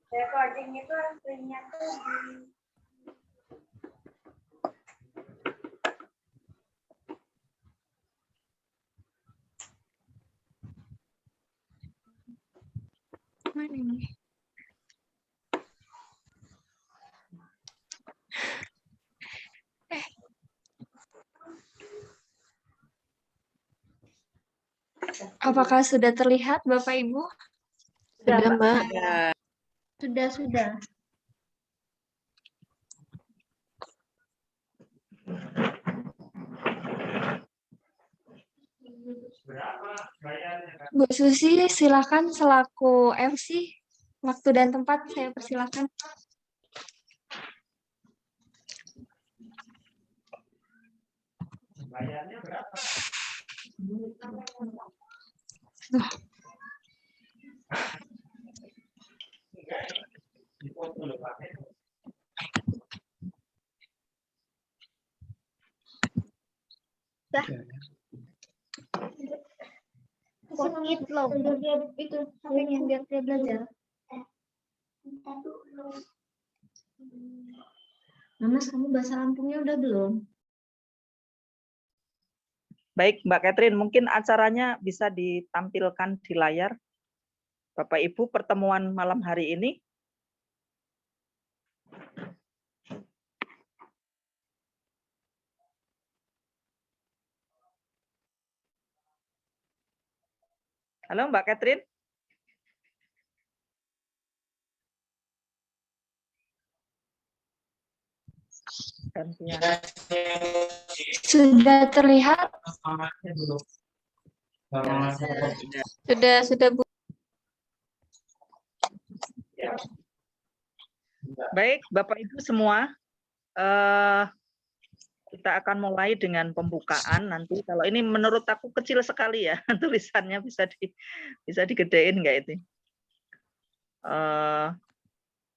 Recording itu aslinya tuh di mana ini? Apakah sudah terlihat Bapak Ibu? Sudah, Mbak. Sudah. Bu Susi, silakan selaku MC. Waktu dan tempat saya persilakan. Bayarnya berapa? Sakit loh. Itu yang biar dia belajar. Mama, kamu bahasa Lampungnya udah belum? Baik, Mbak Catherine, mungkin acaranya bisa ditampilkan di layar. Bapak Ibu, pertemuan malam hari ini. Halo, Mbak Catherine. Sudah terlihat? Sudah, Bu. Baik, Bapak Ibu semua, kita akan mulai dengan pembukaan nanti. Kalau ini menurut aku kecil sekali ya, tulisannya bisa digedein nggak itu?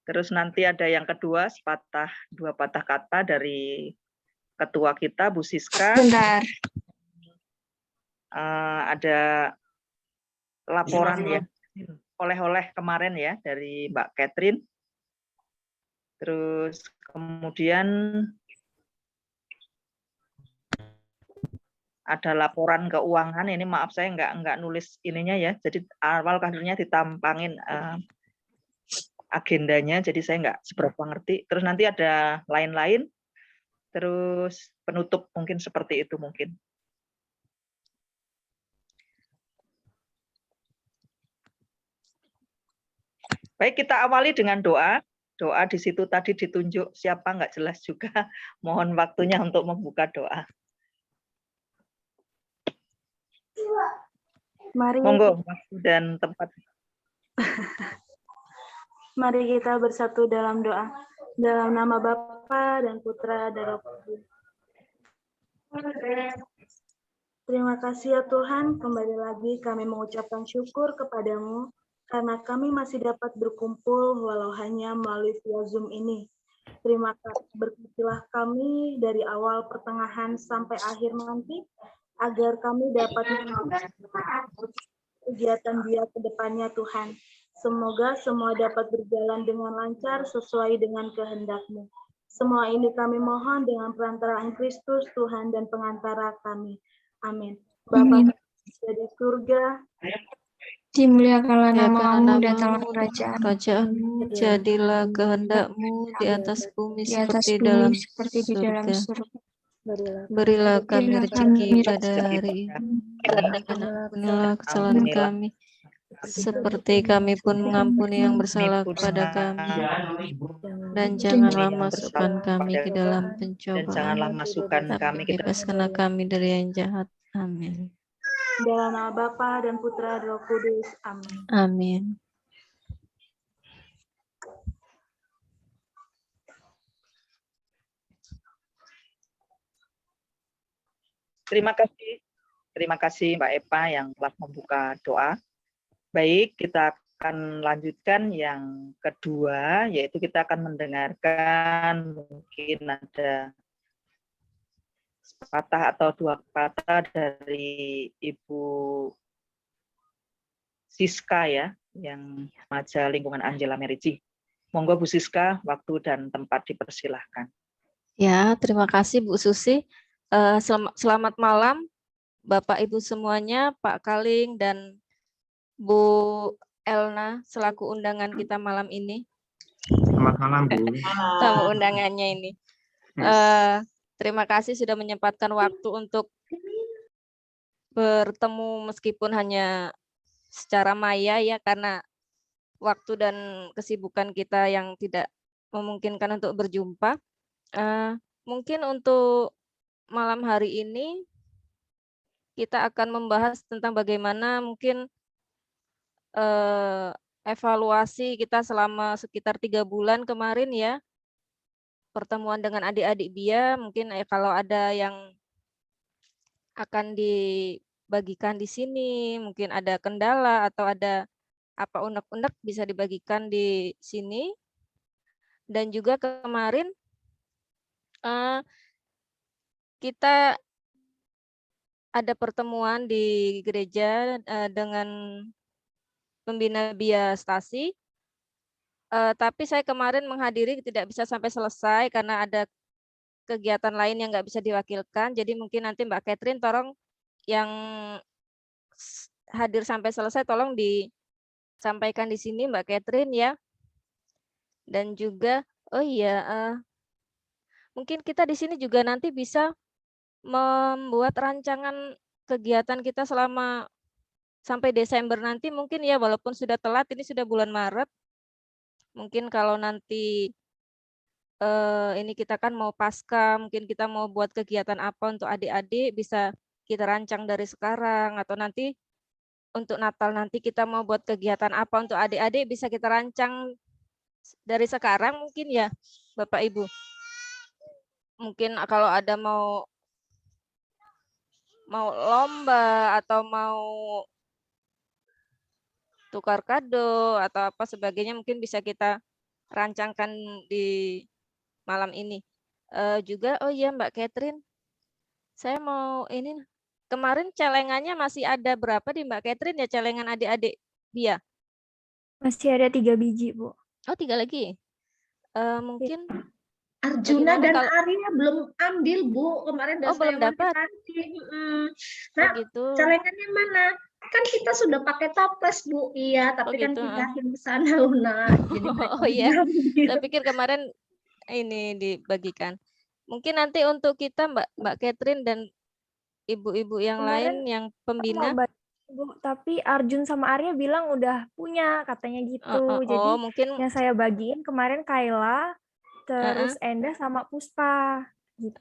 Terus nanti ada yang kedua, dua patah kata dari ketua kita, Bu Siska. Bentar. Ada laporan ya, oleh-oleh kemarin ya dari Mbak Catherine. Terus kemudian ada laporan keuangan. Ini maaf saya nggak nulis ininya ya. Jadi awal kadernya ditampangin agendanya. Jadi saya nggak seberapa ngerti. Terus nanti ada lain-lain. Terus penutup mungkin seperti itu mungkin. Baik, kita awali dengan doa. Doa di situ tadi ditunjuk siapa nggak jelas juga. Mohon waktunya untuk membuka doa. Mari. Monggo, waktu dan tempat. Mari kita bersatu dalam doa. Dalam nama Bapa dan Putra dan Roh Kudus. Terima kasih ya Tuhan, kembali lagi kami mengucapkan syukur kepadamu karena kami masih dapat berkumpul walau hanya melalui via Zoom ini. Terima kasih, berkatilah kami dari awal pertengahan sampai akhir nanti agar kami dapat kegiatan dia ke depannya Tuhan. Semoga semua dapat berjalan dengan lancar sesuai dengan kehendak-Mu. Semua ini kami mohon dengan perantaraan Kristus Tuhan dan pengantara kami. Amin. Bapa di surga, dimuliakanlah namamu, datanglah kerajaanmu, jadilah kehendak-mu di atas bumi seperti di dalam surga. Berilah kami rezeki pada hari ini, ampunilah kesalahan kami, seperti kami pun mengampuni yang bersalah kepada kami. Dan janganlah masukkan kami ke dalam pencobaan, tapi bebaskanlah kami dari yang jahat. Amin. Dalam nama Bapa dan Putra dan Roh Kudus. Amin. Amin. Terima kasih Mbak Epa yang telah membuka doa. Baik, kita akan lanjutkan yang kedua, yaitu kita akan mendengarkan mungkin ada sepatah atau dua kata dari Ibu Siska ya, yang remaja lingkungan Angela Merici. Monggo Bu Siska, waktu dan tempat dipersilahkan. Ya, terima kasih Bu Susi. Selamat malam Bapak Ibu semuanya, Pak Kaling dan Bu Elna selaku undangan kita malam ini. Selamat malam, Bu. Tamu undangannya ini. Terima kasih sudah menyempatkan waktu untuk bertemu meskipun hanya secara maya ya, karena waktu dan kesibukan kita yang tidak memungkinkan untuk berjumpa. Mungkin untuk malam hari ini kita akan membahas tentang bagaimana mungkin evaluasi kita selama sekitar 3 bulan kemarin ya, pertemuan dengan adik-adik BIA. Mungkin kalau ada yang akan dibagikan di sini, mungkin ada kendala atau ada apa unek-unek bisa dibagikan di sini. Dan juga kemarin kita ada pertemuan di gereja dengan pembina BIA Stasi. Tapi saya kemarin menghadiri tidak bisa sampai selesai karena ada kegiatan lain yang nggak bisa diwakilkan. Jadi mungkin nanti Mbak Catherine tolong yang hadir sampai selesai tolong disampaikan di sini Mbak Catherine ya. Dan juga oh iya, mungkin kita di sini juga nanti bisa membuat rancangan kegiatan kita selama sampai Desember nanti mungkin ya, walaupun sudah telat, ini sudah bulan Maret. Mungkin kalau nanti ini kita kan mau pasca, mungkin kita mau buat kegiatan apa untuk adik-adik, bisa kita rancang dari sekarang, atau nanti untuk Natal nanti kita mau buat kegiatan apa untuk adik-adik, bisa kita rancang dari sekarang mungkin ya Bapak Ibu. Mungkin kalau ada mau lomba atau mau tukar kado atau apa sebagainya, mungkin bisa kita rancangkan di malam ini. Juga oh iya Mbak Catherine, saya mau ini, kemarin celengannya masih ada berapa di Mbak Catherine ya, celengan adik-adik dia? Masih ada 3 biji, Bu. Oh 3 lagi. Mungkin Arjuna bagaimana dan kalau Arya belum ambil, Bu. Kemarin udah belum saya dapat. wanti-wanti. Nah, gitu. celengannya mana? Kan kita sudah pakai toples, Bu. Iya, tapi kan gitu. pindahin ke sana, Una. Jadi Oh iya, saya pikir kemarin ini dibagikan. Mungkin nanti untuk kita Mbak Catherine dan ibu-ibu yang lain yang pembina. Bu, tapi Arjun sama Arya bilang udah punya, katanya gitu. Jadi mungkin yang saya bagiin kemarin Kayla, terus Enda sama Puspa. Gitu.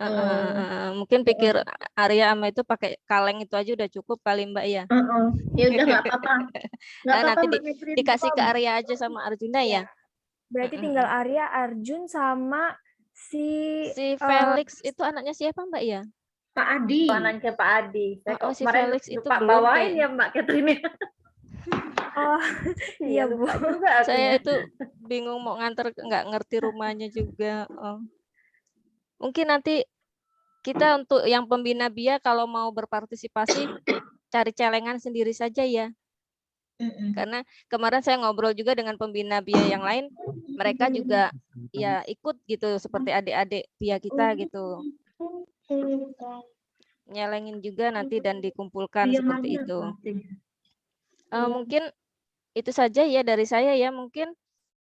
Mungkin pikir Arya sama itu pakai kaleng itu aja udah cukup kali Mbak ya. Ya udah nggak apa-apa. Nanti dikasih ke Arya aja sama Arjuna ya. Berarti tinggal Arya, Arjun sama si Felix itu anaknya siapa Mbak ya? Pak Adi. Anaknya Pak Adi. Saya kok si kemarin Felix itu lupa belum bawain ya Mbak Catherine. Oh iya Bu. Saya itu bingung mau nganter, nggak ngerti rumahnya juga. Mungkin nanti kita untuk yang pembina BIA kalau mau berpartisipasi cari celengan sendiri saja ya. Karena kemarin saya ngobrol juga dengan pembina BIA yang lain, mereka juga ya ikut gitu seperti adik-adik BIA kita gitu. Nyelengin juga nanti dan dikumpulkan seperti itu. Mungkin itu saja ya dari saya ya. Mungkin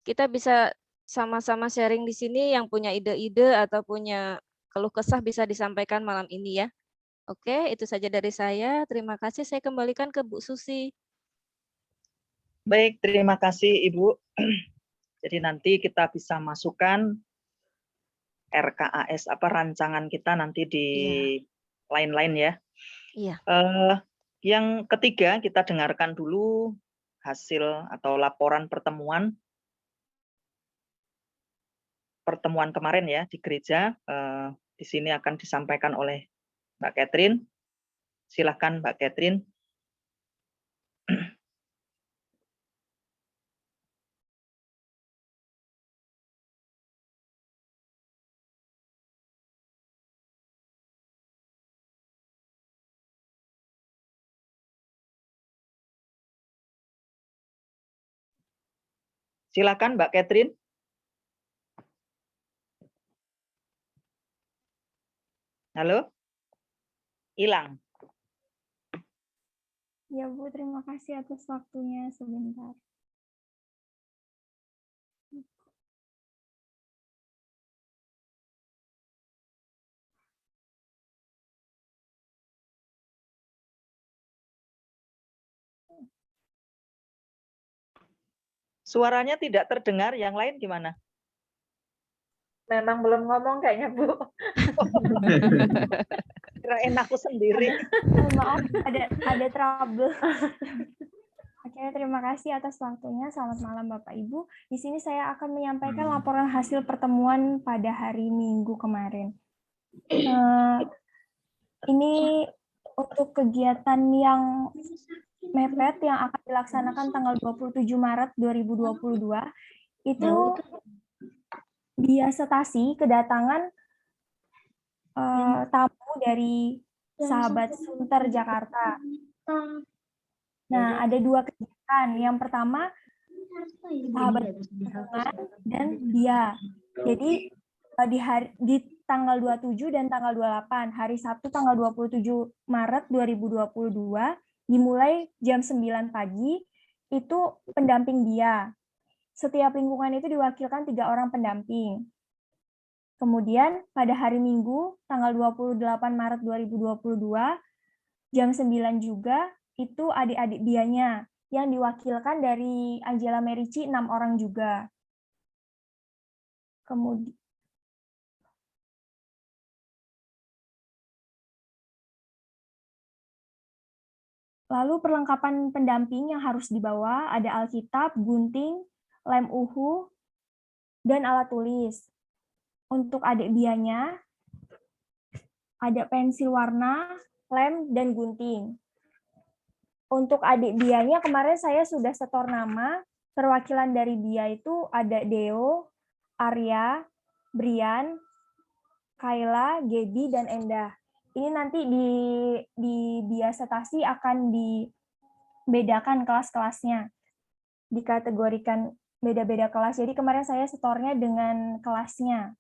kita bisa sama-sama sharing di sini, yang punya ide-ide atau punya keluh kesah bisa disampaikan malam ini ya. Oke, itu saja dari saya. Terima kasih. Saya kembalikan ke Bu Susi. Baik, terima kasih Ibu. Jadi nanti kita bisa masukkan RKAS apa rancangan kita nanti di lain-lain ya. Iya. Yang ketiga kita dengarkan dulu hasil atau laporan pertemuan kemarin ya di gereja. Di sini akan disampaikan oleh Mbak Catherine. Silakan Mbak Catherine. Silakan Mbak Catherine. Halo? Hilang. Ya Bu, terima kasih atas waktunya sebentar. Suaranya tidak terdengar, yang lain gimana? Memang belum ngomong kayaknya, Bu. Kirain aku sendiri. Maaf, ada trouble. Oke, terima kasih atas waktunya. Selamat malam Bapak Ibu. Di sini saya akan menyampaikan laporan hasil pertemuan pada hari Minggu kemarin. Ini untuk kegiatan yang mepet yang akan dilaksanakan tanggal 27 Maret 2022, itu Biasetasi kedatangan tamu dari Sahabat Sunter Jakarta. Nah, ada 2 kegiatan. Yang pertama, Sahabat Lingkungan dan Dia. Jadi di tanggal 27 dan tanggal 28, hari Sabtu tanggal 27 Maret 2022, dimulai jam 9 pagi, itu pendamping Dia. Setiap lingkungan itu diwakilkan 3 orang pendamping. Kemudian pada hari Minggu, tanggal 28 Maret 2022, jam 9 juga, itu adik-adik Dianya, yang diwakilkan dari Angela Merici 6 orang juga. Kemudian lalu perlengkapan pendamping yang harus dibawa ada Alkitab, gunting, lem uhu, dan alat tulis. Untuk adik Dianya, ada pensil warna, lem, dan gunting. Untuk adik Dianya, kemarin saya sudah setor nama, perwakilan dari Dia itu ada Deo, Arya, Brian, Kayla, Gaby, dan Endah. Ini nanti di Biasetasi akan dibedakan kelas-kelasnya, dikategorikan beda-beda kelas. Jadi kemarin saya setornya dengan kelasnya.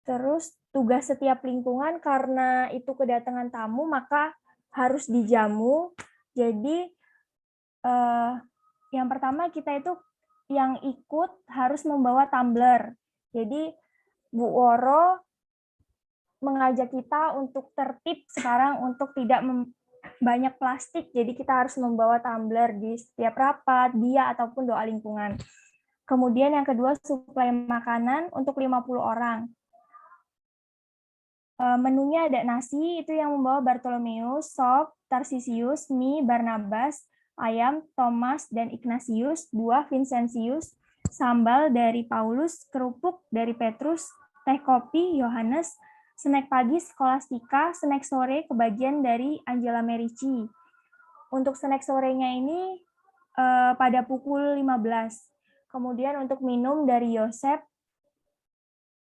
Terus tugas setiap lingkungan karena itu kedatangan tamu, maka harus dijamu. Jadi yang pertama kita itu yang ikut harus membawa tumbler. Jadi Bu Woro mengajak kita untuk tertib sekarang untuk tidak banyak plastik. Jadi kita harus membawa tumbler di setiap rapat, dia ataupun doa lingkungan. Kemudian yang kedua, suplai makanan untuk 50 orang. Menunya ada nasi, itu yang membawa Bartolomeus, sop, Tarsisius, mie, Barnabas, ayam, Thomas, dan Ignatius, buah, Vincentius, sambal dari Paulus, kerupuk dari Petrus, teh kopi, Yohanes, snack pagi, Skolastika, snack sore, kebagian dari Angela Merici. Untuk snack sorenya ini pada pukul 15. Kemudian untuk minum dari Yosep,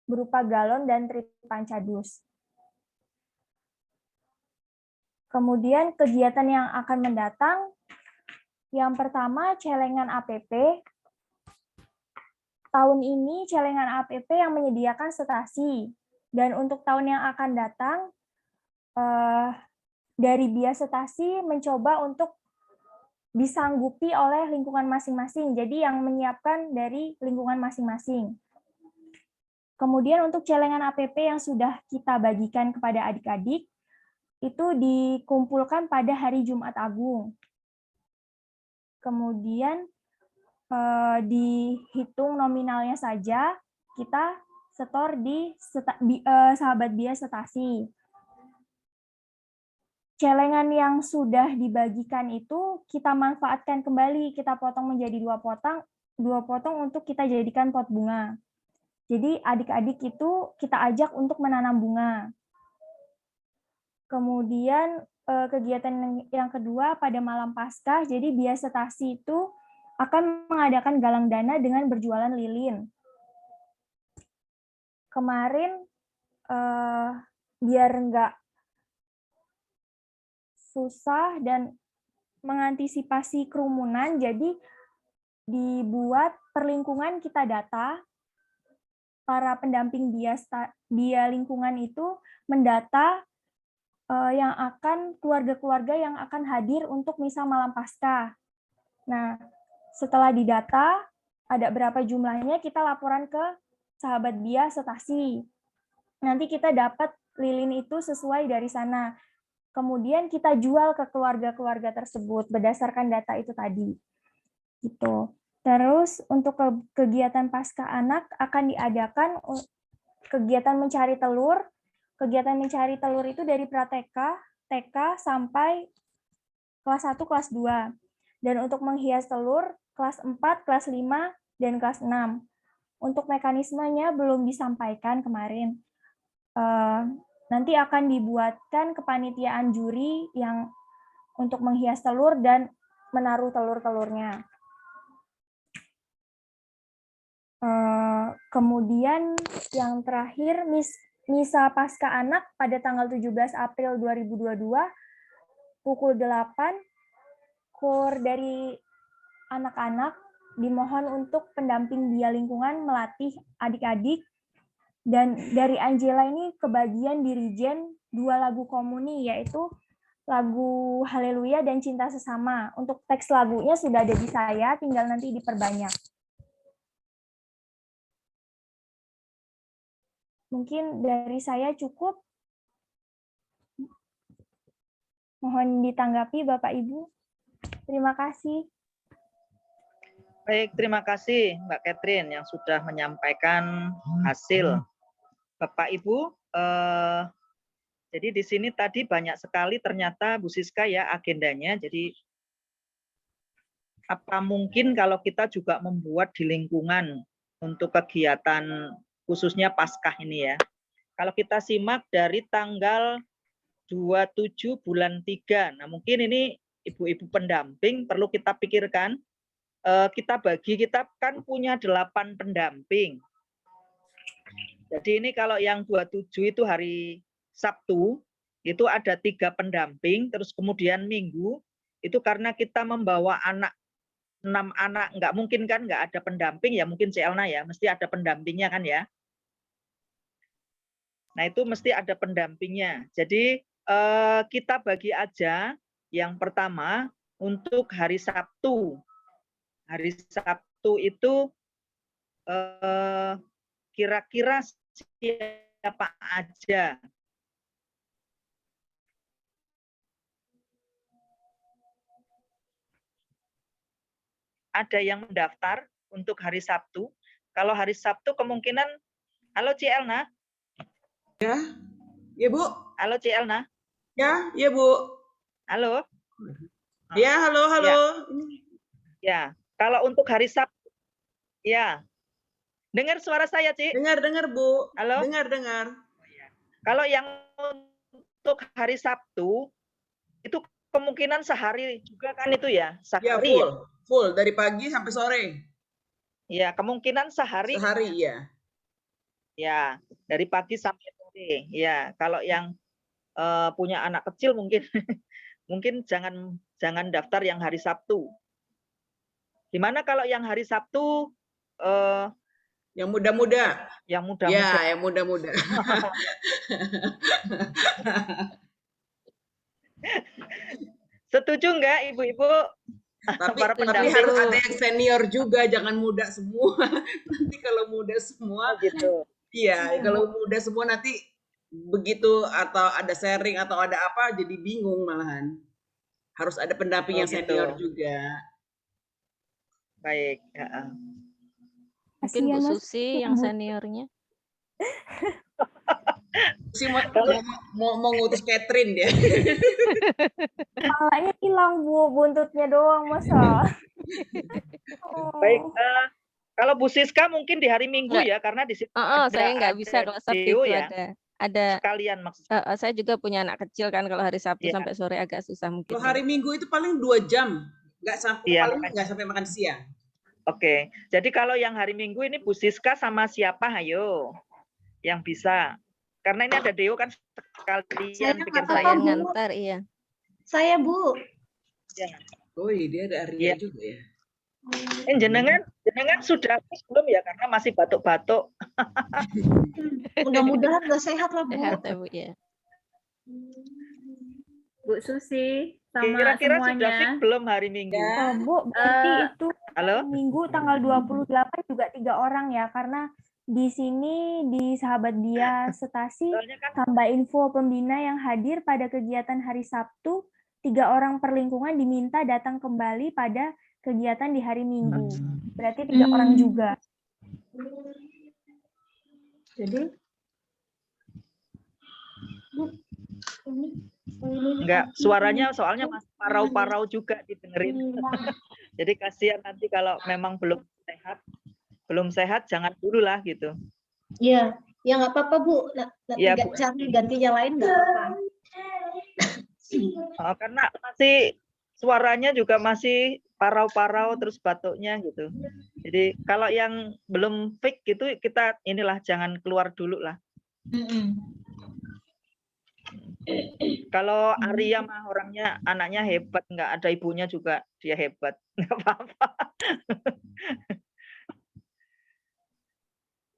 berupa galon dan tripancadus. Kemudian kegiatan yang akan mendatang, yang pertama celengan APP. Tahun ini celengan APP yang menyediakan setasi. Dan untuk tahun yang akan datang, dari Biasetasi mencoba untuk disanggupi oleh lingkungan masing-masing. Jadi yang menyiapkan dari lingkungan masing-masing. Kemudian untuk celengan APP yang sudah kita bagikan kepada adik-adik, itu dikumpulkan pada hari Jumat Agung. Kemudian dihitung nominalnya saja, kita setor di Sahabat Biasetasi. Celengan yang sudah dibagikan itu kita manfaatkan kembali, kita potong menjadi 2 potong untuk kita jadikan pot bunga. Jadi adik-adik itu kita ajak untuk menanam bunga. Kemudian kegiatan yang kedua pada malam Paskah, jadi Biasetasi itu akan mengadakan galang dana dengan berjualan lilin. Kemarin biar nggak susah dan mengantisipasi kerumunan, jadi dibuat perlingkungan kita data para pendamping dia lingkungan itu mendata yang akan keluarga-keluarga yang akan hadir untuk misa malam Paskah. Nah, setelah didata ada berapa jumlahnya, kita laporan ke sahabat Bia Setasi. Nanti kita dapat lilin itu sesuai dari sana. Kemudian kita jual ke keluarga-keluarga tersebut berdasarkan data itu tadi. Gitu. Terus untuk kegiatan Paskah Anak akan diadakan kegiatan mencari telur. Kegiatan mencari telur itu dari pra-TK, TK sampai kelas 1, kelas 2. Dan untuk menghias telur, kelas 4, kelas 5, dan kelas 6. Untuk mekanismenya belum disampaikan kemarin. Nanti akan dibuatkan kepanitiaan juri yang untuk menghias telur dan menaruh telur-telurnya. Kemudian yang terakhir, Misa Paskah Anak pada tanggal 17 April 2022, pukul 8, KOR dari anak-anak dimohon untuk pendamping dia lingkungan melatih adik-adik. Dan dari Angela ini kebagian dirijen 2 lagu komuni, yaitu lagu Haleluya dan Cinta Sesama. Untuk teks lagunya sudah ada di saya, tinggal nanti diperbanyak. Mungkin dari saya cukup. Mohon ditanggapi Bapak Ibu. Terima kasih. Baik, terima kasih Mbak Catherine yang sudah menyampaikan hasil. Bapak Ibu, jadi di sini tadi banyak sekali ternyata Bu Siska ya agendanya. Jadi apa mungkin kalau kita juga membuat di lingkungan untuk kegiatan khususnya Paskah ini ya. Kalau kita simak dari tanggal 27 bulan 3. Nah, mungkin ini ibu-ibu pendamping perlu kita pikirkan. Kita kan punya 8 pendamping. Jadi ini kalau yang 27 itu hari Sabtu, itu ada 3 pendamping, terus kemudian Minggu, itu karena kita membawa 6 anak, nggak mungkin kan nggak ada pendamping, ya mungkin Celna ya, mesti ada pendampingnya kan ya. Nah itu mesti ada pendampingnya. Jadi kita bagi aja yang pertama untuk hari Sabtu. Hari Sabtu itu kira-kira siapa aja? Ada yang mendaftar untuk hari Sabtu. Kalau hari Sabtu kemungkinan, halo Cielna. Ya, ya Bu. Halo Cielna. Ya, ya Bu. Halo. Ya, halo. Ya, kalau untuk hari Sabtu, ya. Dengar suara saya, Ci? Dengar Bu. Halo. Dengar. Kalau yang untuk hari Sabtu, itu kemungkinan sehari juga kan itu ya? Sehari ya, full dari pagi sampai sore. Ya, kemungkinan sehari. Sehari, ya. Ya, dari pagi sampai sore. Ya, kalau yang punya anak kecil mungkin mungkin jangan daftar yang hari Sabtu. Gimana kalau yang hari Sabtu yang muda-muda? Yang muda-muda. Ya, yang muda-muda. Setuju enggak Ibu-ibu? Tapi harus ada yang senior juga, jangan muda semua. Nanti kalau muda semua, gitu. Iya, kalau muda semua nanti begitu atau ada sharing atau ada apa jadi bingung malahan. Harus ada pendamping yang senior juga. Baik. Mungkin Bu Susi yang seniornya. Susi mau ngutus Catherine dia. Kepalanya hilang Bu, buntutnya doang masa. Baik. Kalau Bu Siska mungkin di hari Minggu ya, karena di situ saya nggak bisa kalau Sabtu ya. Ada sekalian maksudnya. Saya juga punya anak kecil kan, kalau hari Sabtu sampai sore agak susah mungkin. Kalau hari Minggu itu paling 2 jam, nggak sampai makan siang. Oke, jadi kalau yang hari Minggu ini Bu Siska sama siapa, ayo, yang bisa. Karena ini ada Deo kan sekalian bikin saya ngantar, iya. Saya Bu. Ya. Oh iya, dia ada Arya juga ya. Jenengan Jenengan sudah habis belum ya? Karena masih batuk-batuk. Mudah-mudahan nggak sehat lah, Bu. Sehat ya, Bu ya. Bu Susi sama Kira-kira sudah semuanya. fix belum hari Minggu? Ya. Bu, berarti itu Halo? Minggu tanggal 28 juga 3 orang ya, karena di sini di Sahabat Dia Setasi Soalnya kan tambah info pembina yang hadir pada kegiatan hari Sabtu, 3 orang per lingkungan diminta datang kembali pada kegiatan di hari Minggu. Berarti 3 orang juga. Jadi enggak, suaranya soalnya masih parau-parau juga didengerin. Jadi kasihan nanti kalau memang belum sehat jangan dulu lah gitu. ya, ya nggak apa-apa Bu. Nanti Ya, Bu. cari ganti yang lain nggak apa-apa. Karena masih suaranya juga masih parau-parau terus batuknya gitu. Jadi kalau yang belum fix gitu kita inilah jangan keluar dulu lah. Kalau Arya mah orangnya anaknya hebat, nggak ada ibunya juga dia hebat, nggak apa-apa.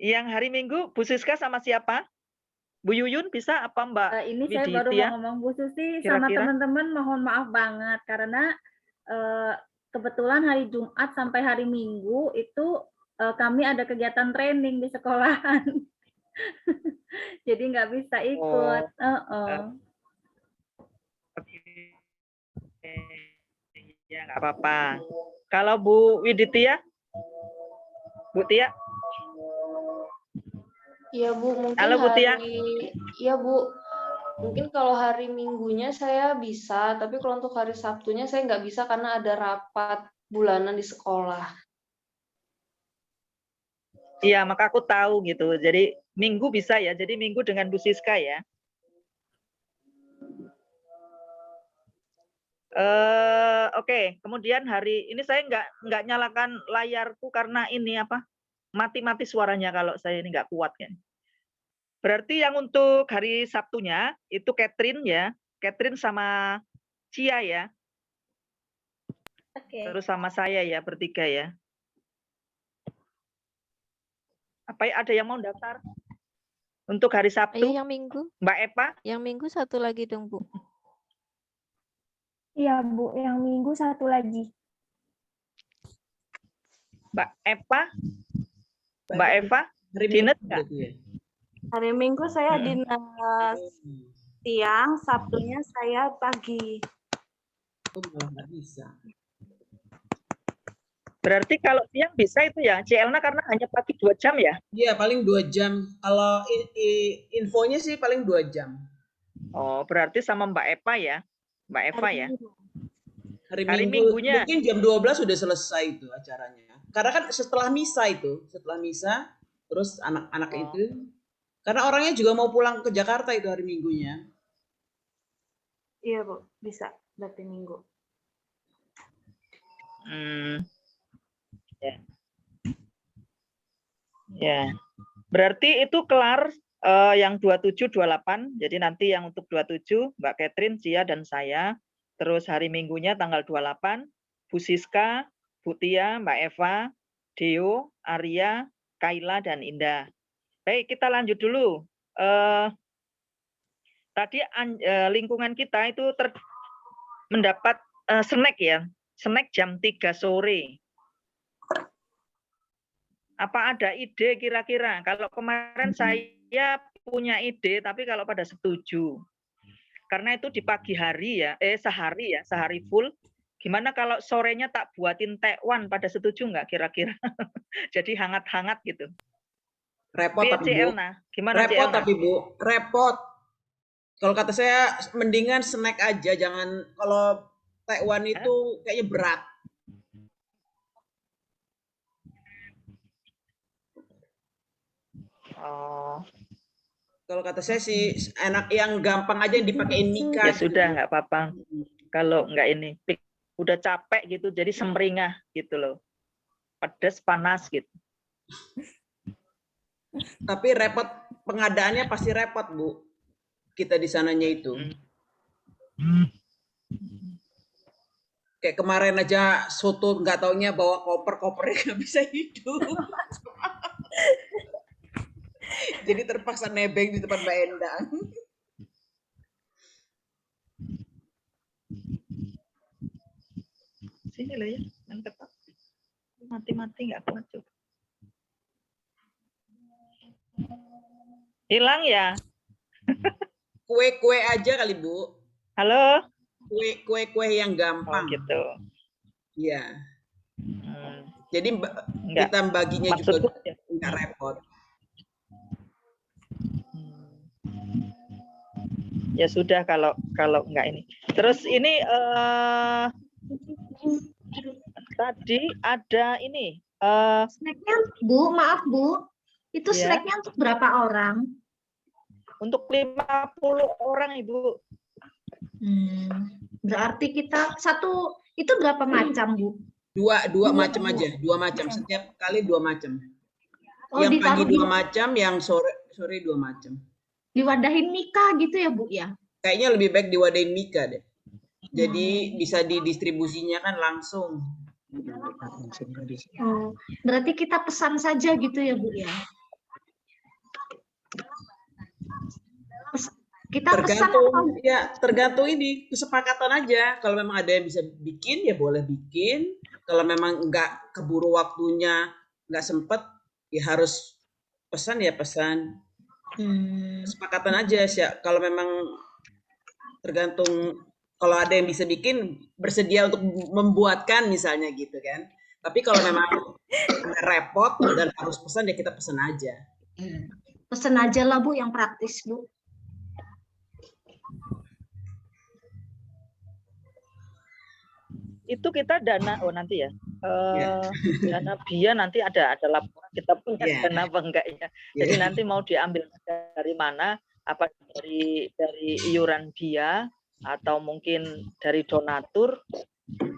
Yang hari Minggu Bu Siska sama siapa? Bu Yuyun bisa apa Mbak? Ini saya baru Widitya? mau ngomong Bu Susi sama Kira-kira? teman-teman, mohon maaf banget karena kebetulan hari Jumat sampai hari Minggu itu kami ada kegiatan training di sekolahan. Jadi nggak bisa ikut. Ya nggak apa-apa. Kalau Bu Widitya? Bu Tia? Iya Bu, mungkin Halo, Bu Tia. Iya Bu, mungkin kalau hari Minggunya saya bisa, tapi kalau untuk hari Sabtunya saya nggak bisa karena ada rapat bulanan di sekolah. Iya, maka aku tahu gitu. Jadi Minggu bisa ya. Jadi Minggu dengan Bu Siska ya. Oke. Kemudian hari ini saya nggak nyalakan layarku karena ini apa? Mati-mati suaranya kalau saya ini nggak kuat kan. Berarti yang untuk hari Sabtunya itu Catherine ya. Catherine sama Cia ya. Oke. Terus sama saya ya, bertiga ya. Apa ada yang mau daftar? Untuk hari Sabtu? Ayo yang Minggu. Mbak Eva? Yang Minggu satu lagi dong, Bu. Iya, Bu. Yang Minggu satu lagi. Mbak Eva? Mbak Eva? Dinas nggak? Hari Minggu saya dinas siang, Sabtunya saya pagi. Nggak bisa. Berarti kalau siang bisa itu ya, Cielna karena hanya pagi 2 jam ya? Iya, paling 2 jam. Kalau infonya sih paling 2 jam. Oh, berarti sama Mbak Eva ya? Mbak Eva ya? Hari Minggunya. Mungkin jam 12 sudah selesai itu acaranya. Karena kan setelah misa itu, terus anak-anak itu. Karena orangnya juga mau pulang ke Jakarta itu hari Minggunya. Iya, Bu. Bisa. Berarti Minggu. Ya. Ya. Berarti itu kelar yang 27, 28. Jadi nanti yang untuk 27, Mbak Catherine, Cia, dan saya. Terus hari Minggunya tanggal 28, Bu Siska, Bu Tia, Mbak Eva, Deo, Arya, Kaila, dan Indah. Baik, kita lanjut dulu. Tadi lingkungan kita itu mendapat snack ya. Snack jam 3 sore. Apa ada ide kira-kira? Kalau kemarin saya punya ide, tapi kalau pada setuju. Karena itu di pagi hari ya, sehari full. Gimana kalau sorenya tak buatin tekwan, pada setuju nggak kira-kira? Jadi hangat-hangat gitu. Repot tapi Bu. Gimana repot Cielna? tapi Bu, repot. Kalau kata saya mendingan snack aja, jangan kalau tekwan itu kayaknya berat. Oh. Kalau kata saya sih enak yang gampang aja yang dipakein nikah. Ya sudah nggak apa-apa. Kalau nggak ini, udah capek gitu, jadi semringah gitu loh. Pedas panas gitu. Tapi repot, pengadaannya pasti repot Bu. Kita di sananya itu. Kayak kemarin aja soto nggak taunya bawa kopernya nggak bisa hidup. Jadi terpaksa nebeng di tempat Mbak Endang. Sini loh ya, yang ketat. Mati-mati nggak kuat juga. Hilang ya? Kue-kue aja kali, Bu. Halo? Kue-kue yang gampang. Oh gitu. Iya. Jadi kita baginya Maksudku, juga nggak repot. Ya sudah kalau nggak ini. Terus ini tadi ada ini. Snacknya, Bu, maaf Bu, itu ya. snacknya untuk berapa orang? Untuk 50 orang, Ibu. Berarti kita satu, itu berapa macam, Bu? Dua macam aja, 2 macam. Setiap kali 2 macam. Oh, yang pagi 2 ditaruh macam, yang sore 2 macam. Diwadahin Mika gitu ya, Bu ya? Kayaknya lebih baik diwadahin Mika deh. Jadi bisa didistribusinya kan langsung. Berarti kita pesan saja gitu ya, Bu ya? Kita tergantung pesan, ya tergantung ini kesepakatan aja. Kalau memang ada yang bisa bikin ya boleh bikin. Kalau memang nggak keburu waktunya, nggak sempet ya harus pesan ya pesan. Kesepakatan aja sih. Kalau memang tergantung, kalau ada yang bisa bikin bersedia untuk membuatkan misalnya gitu kan. Tapi kalau memang repot dan harus pesan ya kita pesan aja. Pesan aja lah Bu, yang praktis Bu. Itu kita dana nanti ya. Dana BIA nanti ada laporan kita punya dana apa enggak ya. Jadi nanti mau diambil dari mana, apa dari iuran BIA atau mungkin dari donatur.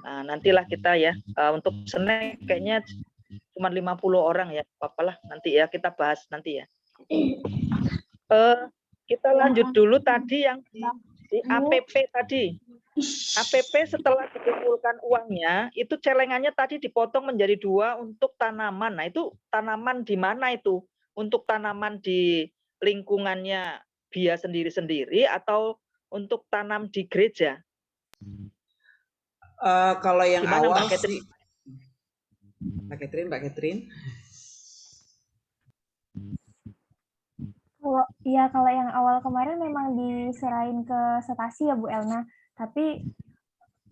Nah, nantilah kita ya untuk snack kayaknya cuma 50 orang ya. Apalah nanti ya kita bahas nanti ya. Kita lanjut dulu tadi yang di APP tadi. APP setelah dikumpulkan uangnya, itu celengannya tadi dipotong menjadi 2 untuk tanaman. Nah, itu tanaman di mana itu? Untuk tanaman di lingkungannya BIA sendiri-sendiri atau untuk tanam di gereja? Kalau yang gimana, awal Mbak Catherine? Mbak Catherine. Kalau yang awal kemarin memang diserahin ke Setasi ya Bu Elna. Tapi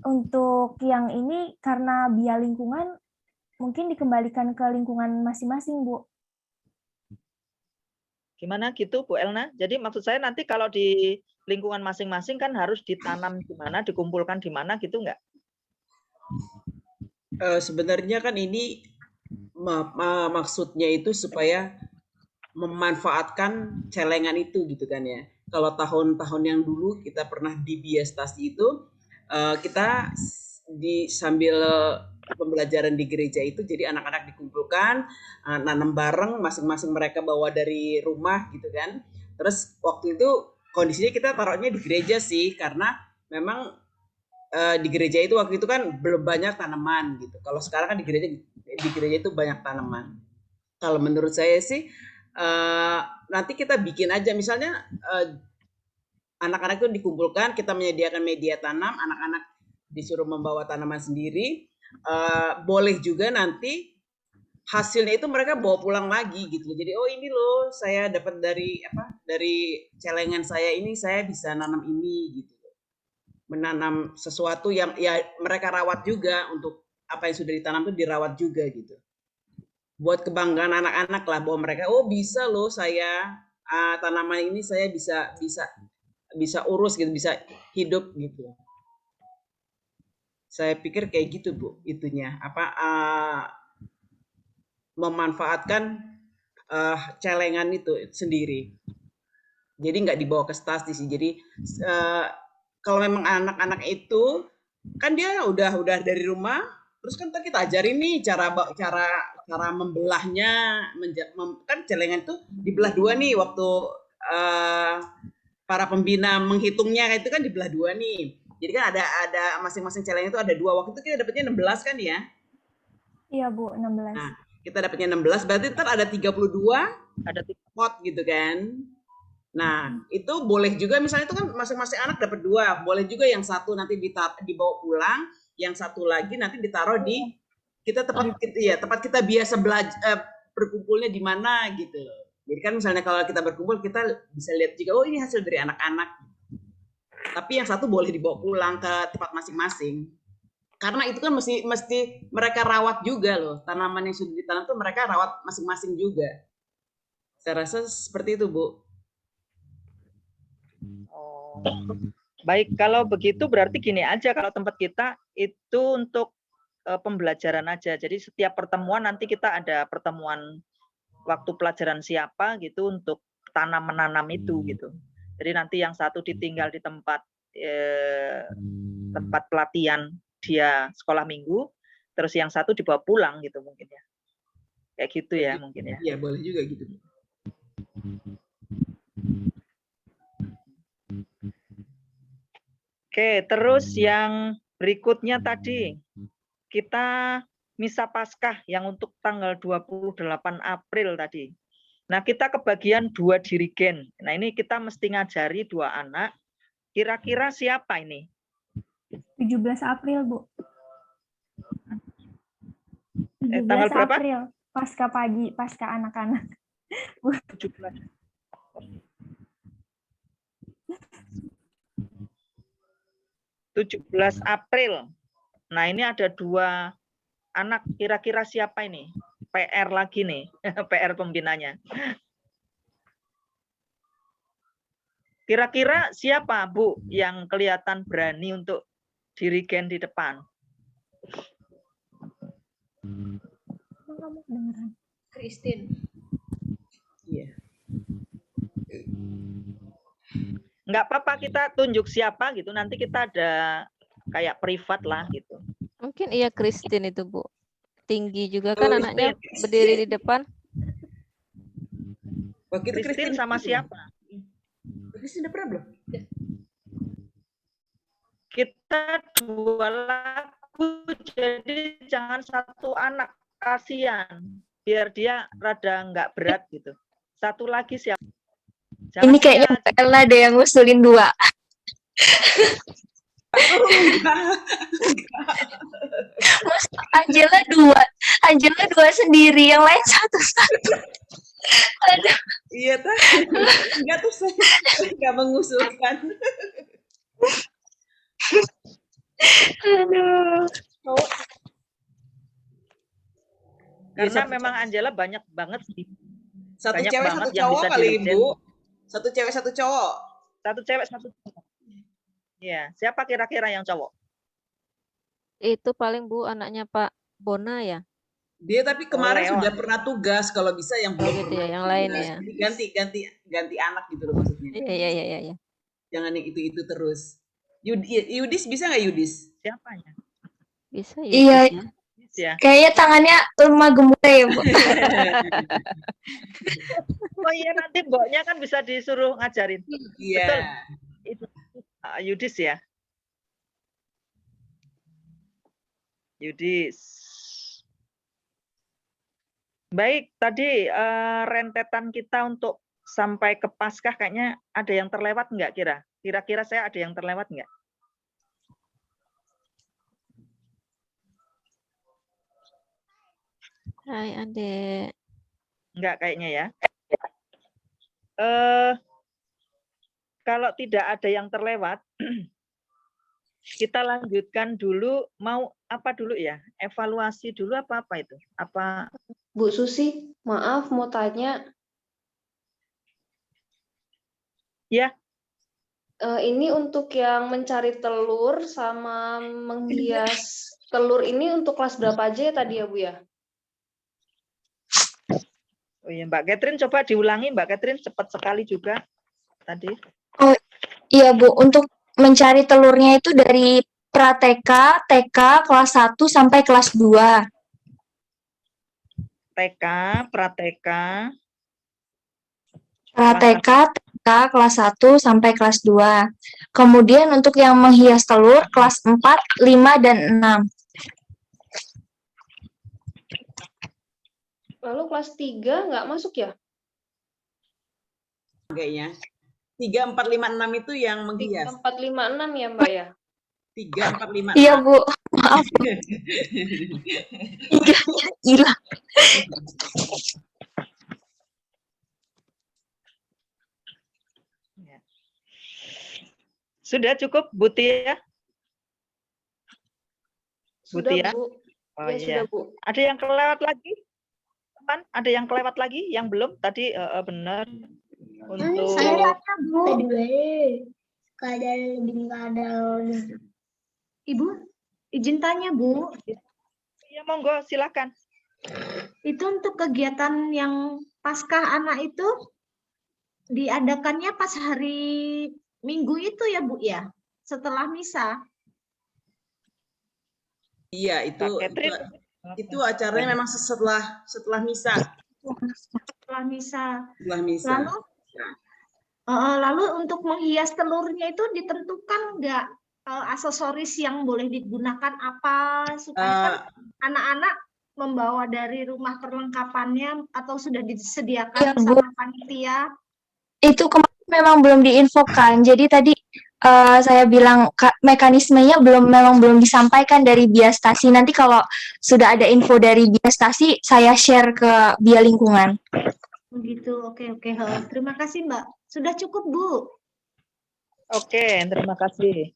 untuk yang ini karena BIA lingkungan mungkin dikembalikan ke lingkungan masing-masing, Bu. Gimana gitu, Bu Elna? Jadi maksud saya nanti kalau di lingkungan masing-masing kan harus ditanam di mana, dikumpulkan di mana gitu nggak? Sebenarnya kan ini maksudnya itu supaya memanfaatkan celengan itu gitu kan ya. Kalau tahun-tahun yang dulu kita pernah di BIA Stasi itu kita sambil pembelajaran di gereja itu jadi anak-anak dikumpulkan nanam bareng, masing-masing mereka bawa dari rumah gitu kan. Terus waktu itu kondisinya kita taruhnya di gereja sih karena memang di gereja itu waktu itu kan belum banyak tanaman gitu. Kalau sekarang kan di gereja itu banyak tanaman. Kalau menurut saya sih nanti kita bikin aja misalnya anak-anak itu dikumpulkan, kita menyediakan media tanam, anak-anak disuruh membawa tanaman sendiri. Boleh juga nanti hasilnya itu mereka bawa pulang lagi gitu. Jadi oh ini loh saya dapat dari celengan saya ini saya bisa nanam ini gitu. Menanam sesuatu yang ya mereka rawat juga, untuk apa yang sudah ditanam itu dirawat juga gitu. Buat kebanggaan anak-anak lah bahwa mereka oh bisa loh saya tanaman ini saya bisa urus gitu, bisa hidup gitu. Saya pikir kayak gitu Bu, itunya memanfaatkan celengan itu sendiri. Jadi nggak dibawa ke stasi sih. Jadi kalau memang anak-anak itu kan dia udah dari rumah, terus kan kita ajarin nih cara membelahnya, kan celengan itu dibelah 2 nih waktu para pembina menghitungnya itu kan dibelah 2 nih. Jadi kan ada masing-masing celeng itu ada 2. Waktu itu kita dapatnya 16 kan ya? Iya Bu, 16. Nah, kita dapatnya 16, berarti ntar ada 32 pot gitu kan. Nah, itu boleh juga misalnya itu kan masing-masing anak dapat 2, boleh juga yang satu nanti dibawa pulang, yang satu lagi nanti ditaruh di tempat kita biasa berkumpulnya di mana gitu. Jadi kan misalnya kalau kita berkumpul kita bisa lihat juga, oh ini hasil dari anak-anak. Tapi yang satu boleh dibawa pulang ke tempat masing-masing. Karena itu kan mesti mereka rawat juga loh. Tanaman yang sudah ditanam tuh mereka rawat masing-masing juga. Saya rasa seperti itu, Bu. Oh. Baik, kalau begitu berarti gini aja, kalau tempat kita itu untuk pembelajaran aja. Jadi setiap pertemuan nanti kita ada pertemuan waktu pelajaran siapa gitu untuk menanam itu gitu. Jadi nanti yang satu ditinggal di tempat pelatihan dia sekolah minggu, terus yang satu dibawa pulang gitu mungkin ya. Kayak gitu ya mungkin ya. Iya, boleh juga gitu. Oke, terus yang berikutnya tadi kita misa Paskah yang untuk tanggal 28 April tadi. Nah, kita kebagian 2 dirigen. Nah, ini kita mesti ngajari 2 anak. Kira-kira siapa ini? 17 April, Bu. 17 tanggal berapa? April, pasca pagi, pasca anak-anak. 17. April. Nah, ini ada 2 anak. Kira-kira siapa ini? PR lagi nih, PR pembinanya. Kira-kira siapa, Bu, yang kelihatan berani untuk dirigen di depan? Christine. Iya. Nggak apa-apa kita tunjuk siapa gitu, nanti kita ada kayak privat lah gitu. Mungkin iya Christine itu, Bu. Tinggi juga kan anaknya berdiri di depan. Christine sama siapa? Christine udah pernah belum? Kita 2 lagu, jadi jangan 1 anak, kasihan. Biar dia rada nggak berat gitu. 1 lagi siapa? Jangan ini kayaknya Ella deh yang ngusulin 2. Angela 2 sendiri, yang lain 1-1. Aduh. Iya tuh, enggak tuh saya nggak mengusulkan. Aduh. Karena memang Angela banyak banget sih. 1 banyak cewek banget 1 yang cowok bisa kali, dirigen. Bu. 1 cewek 1 cowok. 1 cewek 1 cowok. Iya, siapa kira-kira yang cowok? Itu paling Bu anaknya Pak Bona ya. Dia tapi kemarin Leon. sudah pernah tugas, kalau bisa yang belum gitu pernah ya, yang lain tugas. ya. Jadi ganti anak gitu loh maksudnya. Iya. Jangan yang itu terus. Yudis bisa nggak Yudis? Siapanya? Bisa ya. Iya. Ya. Kayaknya tangannya lemah gemuk ya, Bu. Oh iya, nanti mboknya kan bisa disuruh ngajarin. Iya. Betul. Itu Yudis ya. Yudis. Baik, tadi rentetan kita untuk sampai ke Paskah kayaknya ada yang terlewat nggak kira? Kira-kira saya ada yang terlewat nggak? Hai Adek. Enggak kayaknya ya. Kalau tidak ada yang terlewat, kita lanjutkan dulu. Mau apa dulu ya? Evaluasi dulu apa itu? Apa? Bu Susi, maaf mau tanya. Ya. Ini untuk yang mencari telur sama menghias telur ini untuk kelas berapa aja ya tadi ya Bu ya? Oh iya, Mbak Catherine coba diulangi, Mbak Catherine cepat sekali juga tadi. Oh iya Bu, untuk mencari telurnya itu dari pra-TK, TK, kelas 1 sampai kelas 2. TK, pra-TK, Pra-TK, TK kelas 1 sampai kelas 2. Kemudian untuk yang menghias telur kelas 4, 5, dan 6. Lalu kelas 3 nggak masuk ya? Kayaknya 3, 4, 5, 6 itu yang 3, menghias. 4, 5, 6 ya Mbak ya? 3, 4, 5, 6. Iya, Bu. Maaf. Tiganya hilang. Sudah cukup, Bu Tia? Bu Sudah, Tia? Bu. Oh Ya, sudah, iya. Bu. Ada yang kelewat lagi? Teman, ada yang kelewat lagi? Yang belum? Tadi benar. Untuk Saya tanya, Bu. Ibu, izin tanya, Bu. ya monggo, silakan. Itu untuk kegiatan yang Paskah anak itu diadakannya pas hari Minggu itu ya, Bu ya? Setelah misa. Iya, itu acaranya memang setelah misa. Setelah misa. Setelah misa. Lalu untuk menghias telurnya itu ditentukan nggak aksesoris yang boleh digunakan apa supaya kan anak-anak membawa dari rumah perlengkapannya atau sudah disediakan Ya, Bu. sama panitia? Itu kemarin memang belum diinfokan. Jadi tadi saya bilang mekanismenya memang belum disampaikan dari Biastasi. Nanti kalau sudah ada info dari Biastasi, saya share ke Bia Lingkungan. Begitu, oke. Terima kasih Mbak. Sudah cukup Bu. Oke, terima kasih.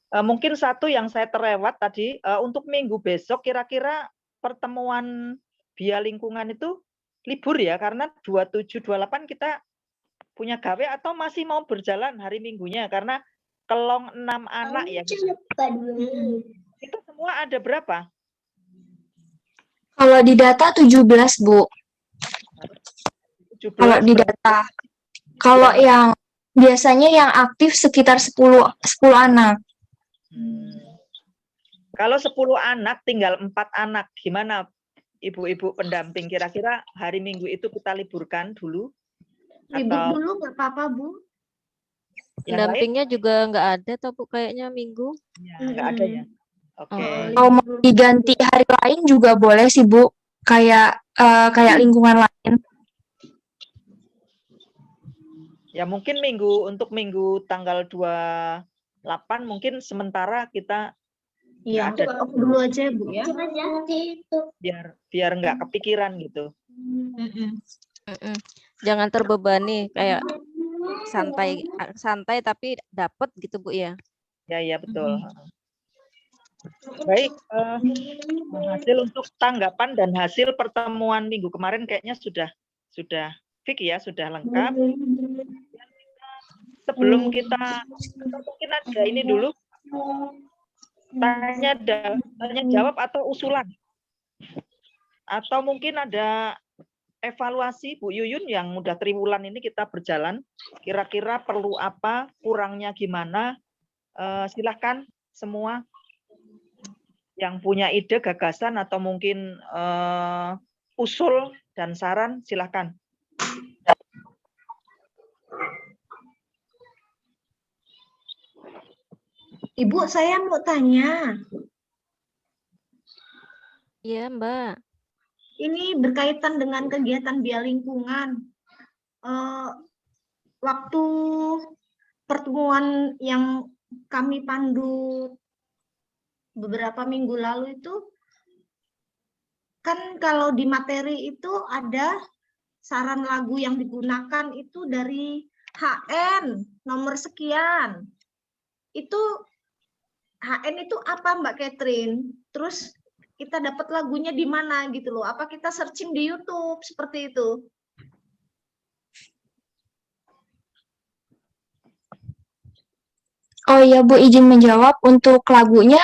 Mungkin satu yang saya terlewat tadi, untuk minggu besok kira-kira pertemuan Bia Lingkungan itu libur ya, karena 27, 28 kita punya gawe atau masih mau berjalan hari Minggunya, karena kelong 6 anak ya. Itu semua ada berapa? Kalau di data 17, Bu. 17 Kalau di data. Kalau yang biasanya yang aktif sekitar 10 anak. Kalau 10 anak tinggal 4 anak, gimana ibu-ibu pendamping? Kira-kira hari Minggu itu kita liburkan dulu? Libur dulu nggak apa-apa Bu. Pendampingnya juga nggak ada atau Bu kayaknya Minggu? Ya, nggak ada ya. Oke. Kalau mau diganti hari lain juga boleh sih Bu, kayak lingkungan lain. Ya mungkin untuk minggu tanggal 28 mungkin sementara kita Iya, dulu aja Bu ya. Biar nggak kepikiran gitu. Jangan terbebani, kayak santai tapi dapat gitu Bu ya. Ya betul. Baik, hasil untuk tanggapan dan hasil pertemuan minggu kemarin kayaknya sudah fix ya, sudah lengkap. Sebelum kita mungkin ada ini dulu, tanya jawab atau usulan, atau mungkin ada evaluasi Bu Yuyun yang udah triwulan ini kita berjalan, kira-kira perlu apa, kurangnya gimana, silahkan semua yang punya ide, gagasan, atau mungkin usul dan saran, silahkan. Ibu, saya mau tanya. Iya, Mbak. Ini berkaitan dengan kegiatan Bia Lingkungan. Waktu pertemuan yang kami pandu beberapa minggu lalu itu, kan kalau di materi itu ada saran lagu yang digunakan itu dari HN nomor sekian. Itu HN itu apa Mbak Catherine? Terus kita dapat lagunya di mana gitu loh? Apa kita searching di YouTube seperti itu? Oh iya Bu, izin menjawab. Untuk lagunya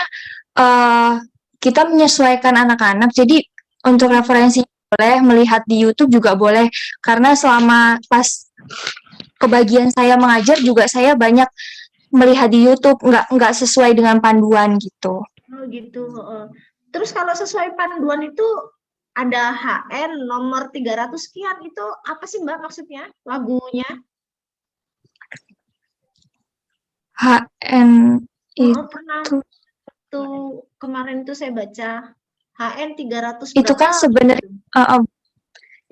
kita menyesuaikan anak-anak. Jadi untuk referensi boleh, melihat di YouTube juga boleh. Karena selama pas kebagian saya mengajar juga saya banyak melihat di YouTube, nggak sesuai dengan panduan gitu. Oh gitu. Terus kalau sesuai panduan itu ada HN nomor 300 sekian, itu apa sih Mbak maksudnya lagunya? HN Pernah itu tuh kemarin tuh saya baca HN 300 itu kan berapa sebenarnya gitu.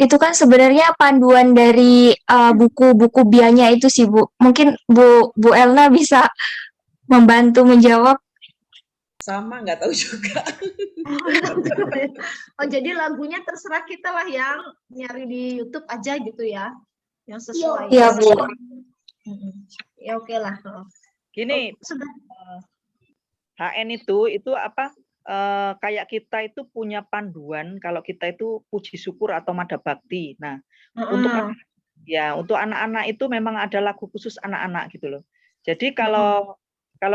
itu kan sebenarnya panduan dari buku-buku bianya itu sih Bu. Mungkin Bu Elna bisa membantu menjawab. Sama, nggak tahu juga. Oh, jadi lagunya terserah kita lah yang nyari di YouTube aja gitu ya, yang sesuai. Iya Bu. Ya oke lah. Gini, Sudah. HN itu apa? Kayak kita itu punya panduan kalau kita itu puji syukur atau mada bakti. Nah, untuk anak-anak itu memang ada lagu khusus anak-anak gitu loh. Jadi kalau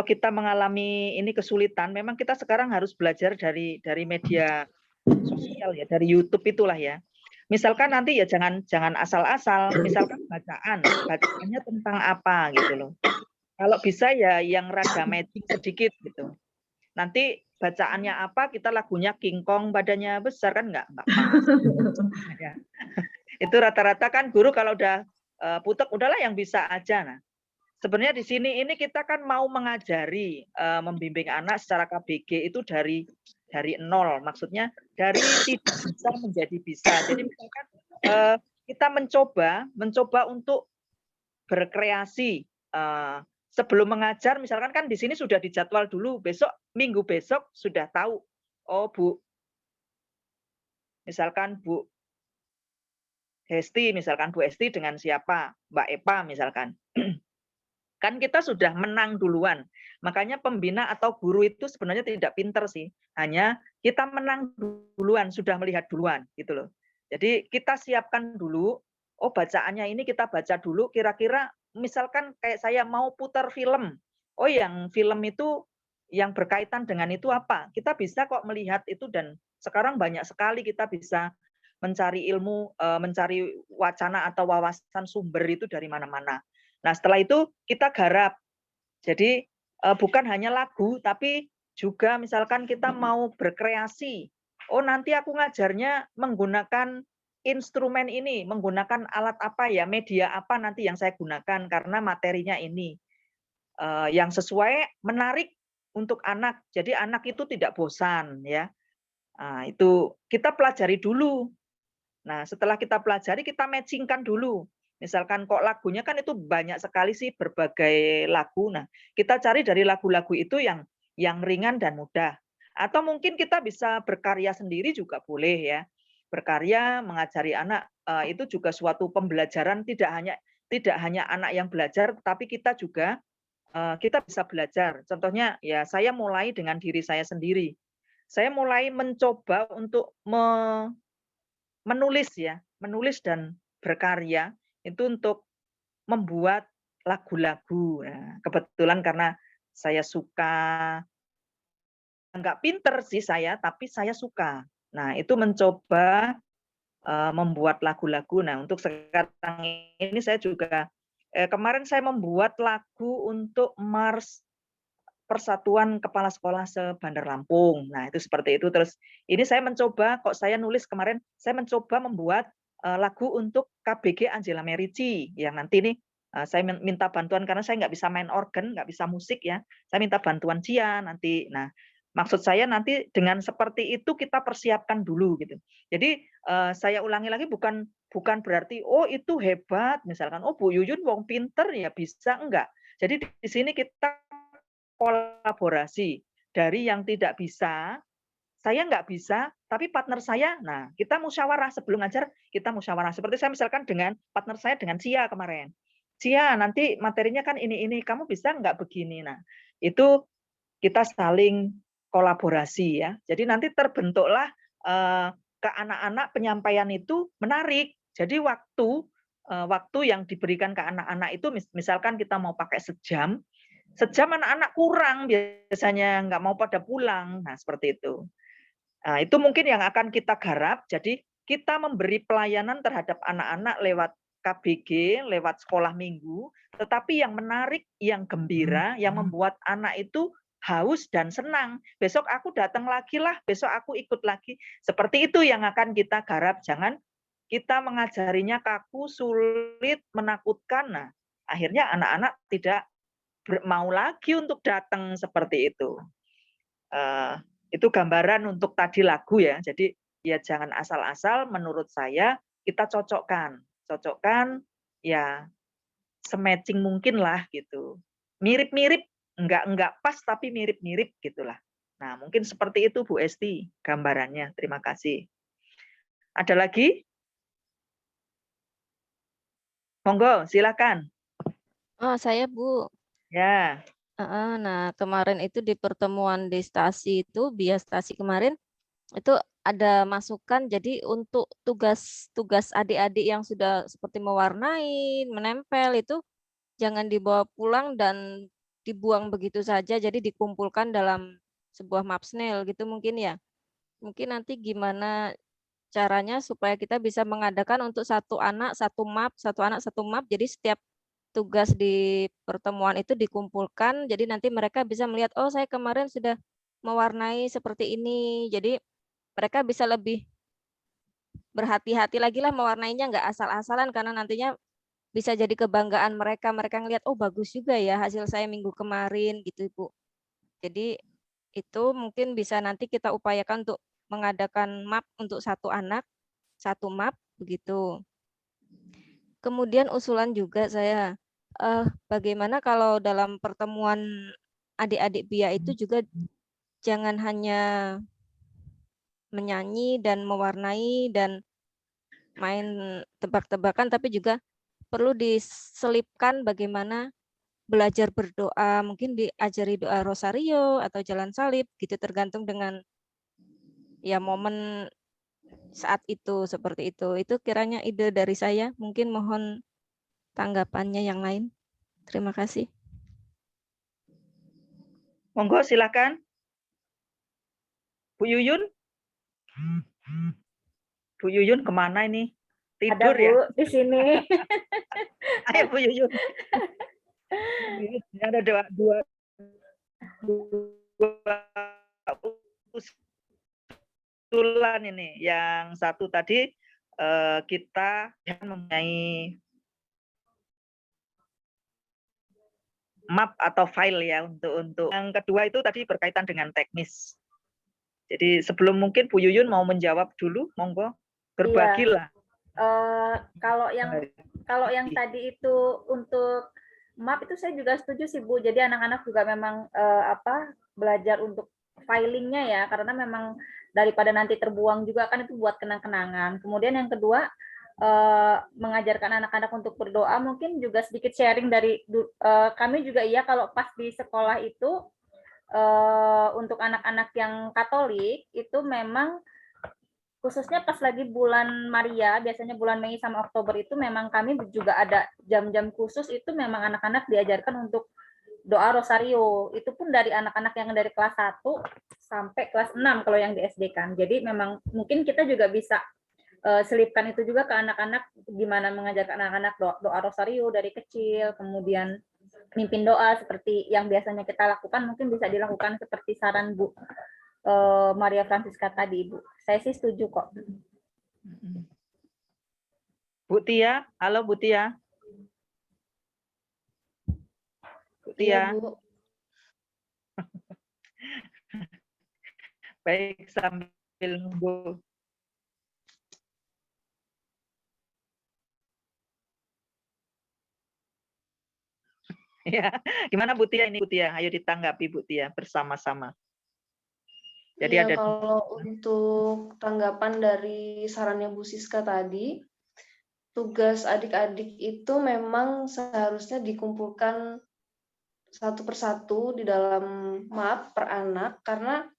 kita mengalami ini kesulitan, memang kita sekarang harus belajar dari media sosial ya, dari YouTube itulah ya. Misalkan nanti ya jangan asal-asal, misalkan bacaannya tentang apa gitu loh. Kalau bisa ya yang rada matching sedikit gitu. Nanti bacaannya apa, kita lagunya King Kong badannya besar kan nggak pas. Ya. Itu rata-rata kan guru kalau udah putek udahlah yang bisa aja. Nah, sebenarnya di sini ini kita kan mau mengajari membimbing anak secara KBG itu dari nol, maksudnya dari tidak bisa menjadi bisa. Jadi misalkan kita mencoba untuk berkreasi sebelum mengajar, misalkan kan di sini sudah dijadwal dulu, minggu besok sudah tahu, oh Bu, misalkan Bu Hesti, misalkan Bu Hesti dengan siapa, Mbak Epa misalkan. Kan kita sudah menang duluan. Makanya pembina atau guru itu sebenarnya tidak pinter sih. Hanya kita menang duluan, sudah melihat duluan gitu loh. Jadi kita siapkan dulu, oh bacaannya ini kita baca dulu, kira-kira misalkan kayak saya mau putar film. Oh yang film itu yang berkaitan dengan itu apa? Kita bisa kok melihat itu dan sekarang banyak sekali kita bisa mencari ilmu, mencari wacana atau wawasan sumber itu dari mana-mana. Nah, setelah itu kita garap. Jadi bukan hanya lagu, tapi juga misalkan kita mau berkreasi. Oh, nanti aku ngajarnya menggunakan instrumen ini, menggunakan alat apa ya, media apa nanti yang saya gunakan karena materinya ini. Yang sesuai, menarik untuk anak. Jadi anak itu tidak bosan ya. Nah, itu kita pelajari dulu. Nah, setelah kita pelajari, kita matchingkan dulu. Misalkan kok lagunya kan itu banyak sekali sih berbagai lagu. Nah, kita cari dari lagu-lagu itu yang ringan dan mudah. Atau mungkin kita bisa berkarya sendiri juga boleh ya. Berkarya mengajari anak itu juga suatu pembelajaran, tidak hanya anak yang belajar, tapi kita juga kita bisa belajar. Contohnya ya saya mulai dengan diri saya sendiri. Saya mulai mencoba untuk menulis dan berkarya itu untuk membuat lagu-lagu. Nah, kebetulan karena saya suka, nggak pinter sih saya, tapi saya suka. Nah, itu mencoba membuat lagu-lagu. Nah, untuk sekarang ini saya juga, kemarin saya membuat lagu untuk Mars Persatuan Kepala Sekolah se-Bandar Lampung. Nah, itu seperti itu. Terus ini saya mencoba, kok saya nulis kemarin, saya mencoba membuat lagu untuk KBG Angela Merici. Yang nanti nih saya minta bantuan karena saya nggak bisa main organ, nggak bisa musik ya. Saya minta bantuan dia nanti. Nah, maksud saya nanti dengan seperti itu kita persiapkan dulu gitu. Jadi saya ulangi lagi bukan berarti oh itu hebat misalkan oh Bu Yuyun wong pinter ya bisa enggak. Jadi di sini kita kolaborasi dari yang tidak bisa, saya nggak bisa, tapi partner saya, nah kita musyawarah sebelum ngajar, kita musyawarah. Seperti saya misalkan dengan partner saya dengan Cia kemarin. Cia, nanti materinya kan ini, kamu bisa nggak begini? Nah, itu kita saling kolaborasi ya. Jadi nanti terbentuklah ke anak-anak penyampaian itu menarik. Jadi waktu yang diberikan ke anak-anak itu misalkan kita mau pakai sejam anak-anak kurang biasanya nggak mau pada pulang. Nah, seperti itu. Nah, itu mungkin yang akan kita garap. Jadi kita memberi pelayanan terhadap anak-anak lewat KBG, lewat sekolah minggu, tetapi yang menarik, yang gembira, yang membuat anak itu haus dan senang. Besok aku datang lagi lah, besok aku ikut lagi. Seperti itu yang akan kita garap. Jangan kita mengajarinya kaku, sulit, menakutkan. Nah, akhirnya anak-anak tidak mau lagi untuk datang seperti itu. Itu gambaran untuk tadi lagu ya. Jadi ya jangan asal-asal, menurut saya kita cocokkan ya sematching mungkin lah gitu. Mirip-mirip, enggak pas tapi mirip-mirip gitulah. Nah, mungkin seperti itu Bu Esti gambarannya. Terima kasih. Ada lagi? Monggo, silakan. Oh, saya Bu. Ya. Nah, kemarin itu di pertemuan di stasi itu, BIA stasi kemarin, itu ada masukan, jadi untuk tugas adik-adik yang sudah seperti mewarnai, menempel, itu jangan dibawa pulang dan dibuang begitu saja, jadi dikumpulkan dalam sebuah map snail gitu mungkin ya. Mungkin nanti gimana caranya supaya kita bisa mengadakan untuk satu anak, satu map, jadi setiap tugas di pertemuan itu dikumpulkan, jadi nanti mereka bisa melihat, oh saya kemarin sudah mewarnai seperti ini, jadi mereka bisa lebih berhati-hati lagi lah mewarnainya, nggak asal-asalan, karena nantinya bisa jadi kebanggaan mereka ngelihat, oh bagus juga ya hasil saya minggu kemarin gitu Bu. Jadi itu mungkin bisa nanti kita upayakan untuk mengadakan map untuk satu anak, satu map begitu. Kemudian usulan juga saya, bagaimana kalau dalam pertemuan adik-adik BIA itu juga jangan hanya menyanyi dan mewarnai dan main tebak-tebakan, tapi juga perlu diselipkan bagaimana belajar berdoa, mungkin diajari doa rosario atau jalan salib gitu, tergantung dengan ya momen saat itu seperti itu. Itu kiranya ide dari saya, mungkin mohon tanggapannya yang lain. Terima kasih. Monggo silakan. Bu Yuyun. Bu Yuyun kemana ini? Tidur ada, Bu, ya? di sini. Ayo Bu Yuyun. Ada dua usulan ini. Yang satu tadi kita mempunyai map atau file ya untuk. Yang kedua itu tadi berkaitan dengan teknis. Jadi sebelum mungkin Bu Yuyun mau menjawab dulu, monggo berbagilah. Kalau yang tadi itu untuk map itu saya juga setuju sih Bu. Jadi anak-anak juga memang belajar untuk filingnya ya, karena memang daripada nanti terbuang juga kan itu buat kenang-kenangan. Kemudian yang kedua, mengajarkan anak-anak untuk berdoa, mungkin juga sedikit sharing dari kami juga iya, kalau pas di sekolah itu untuk anak-anak yang Katolik itu memang khususnya pas lagi bulan Maria, biasanya bulan Mei sama Oktober itu memang kami juga ada jam-jam khusus, itu memang anak-anak diajarkan untuk doa rosario. Itu pun dari anak-anak yang dari kelas 1 sampai kelas 6 kalau yang di SD kan. Jadi memang mungkin kita juga bisa selipkan itu juga ke anak-anak, gimana mengajarkan anak-anak doa rosario dari kecil, kemudian mimpin doa seperti yang biasanya kita lakukan, mungkin bisa dilakukan seperti saran Bu Maria Francisca tadi, Ibu. Saya sih setuju kok. Bu Tia, halo Bu Tia. Bu Tia. Iya, Bu. Baik, sambil nunggu. Ya, gimana Bu Tia ini Bu Tia? Ayo ditanggapi Bu Tia bersama-sama. Jadi iya, ada kalau untuk tanggapan dari sarannya Bu Siska tadi, tugas adik-adik itu memang seharusnya dikumpulkan satu persatu di dalam map per anak, karena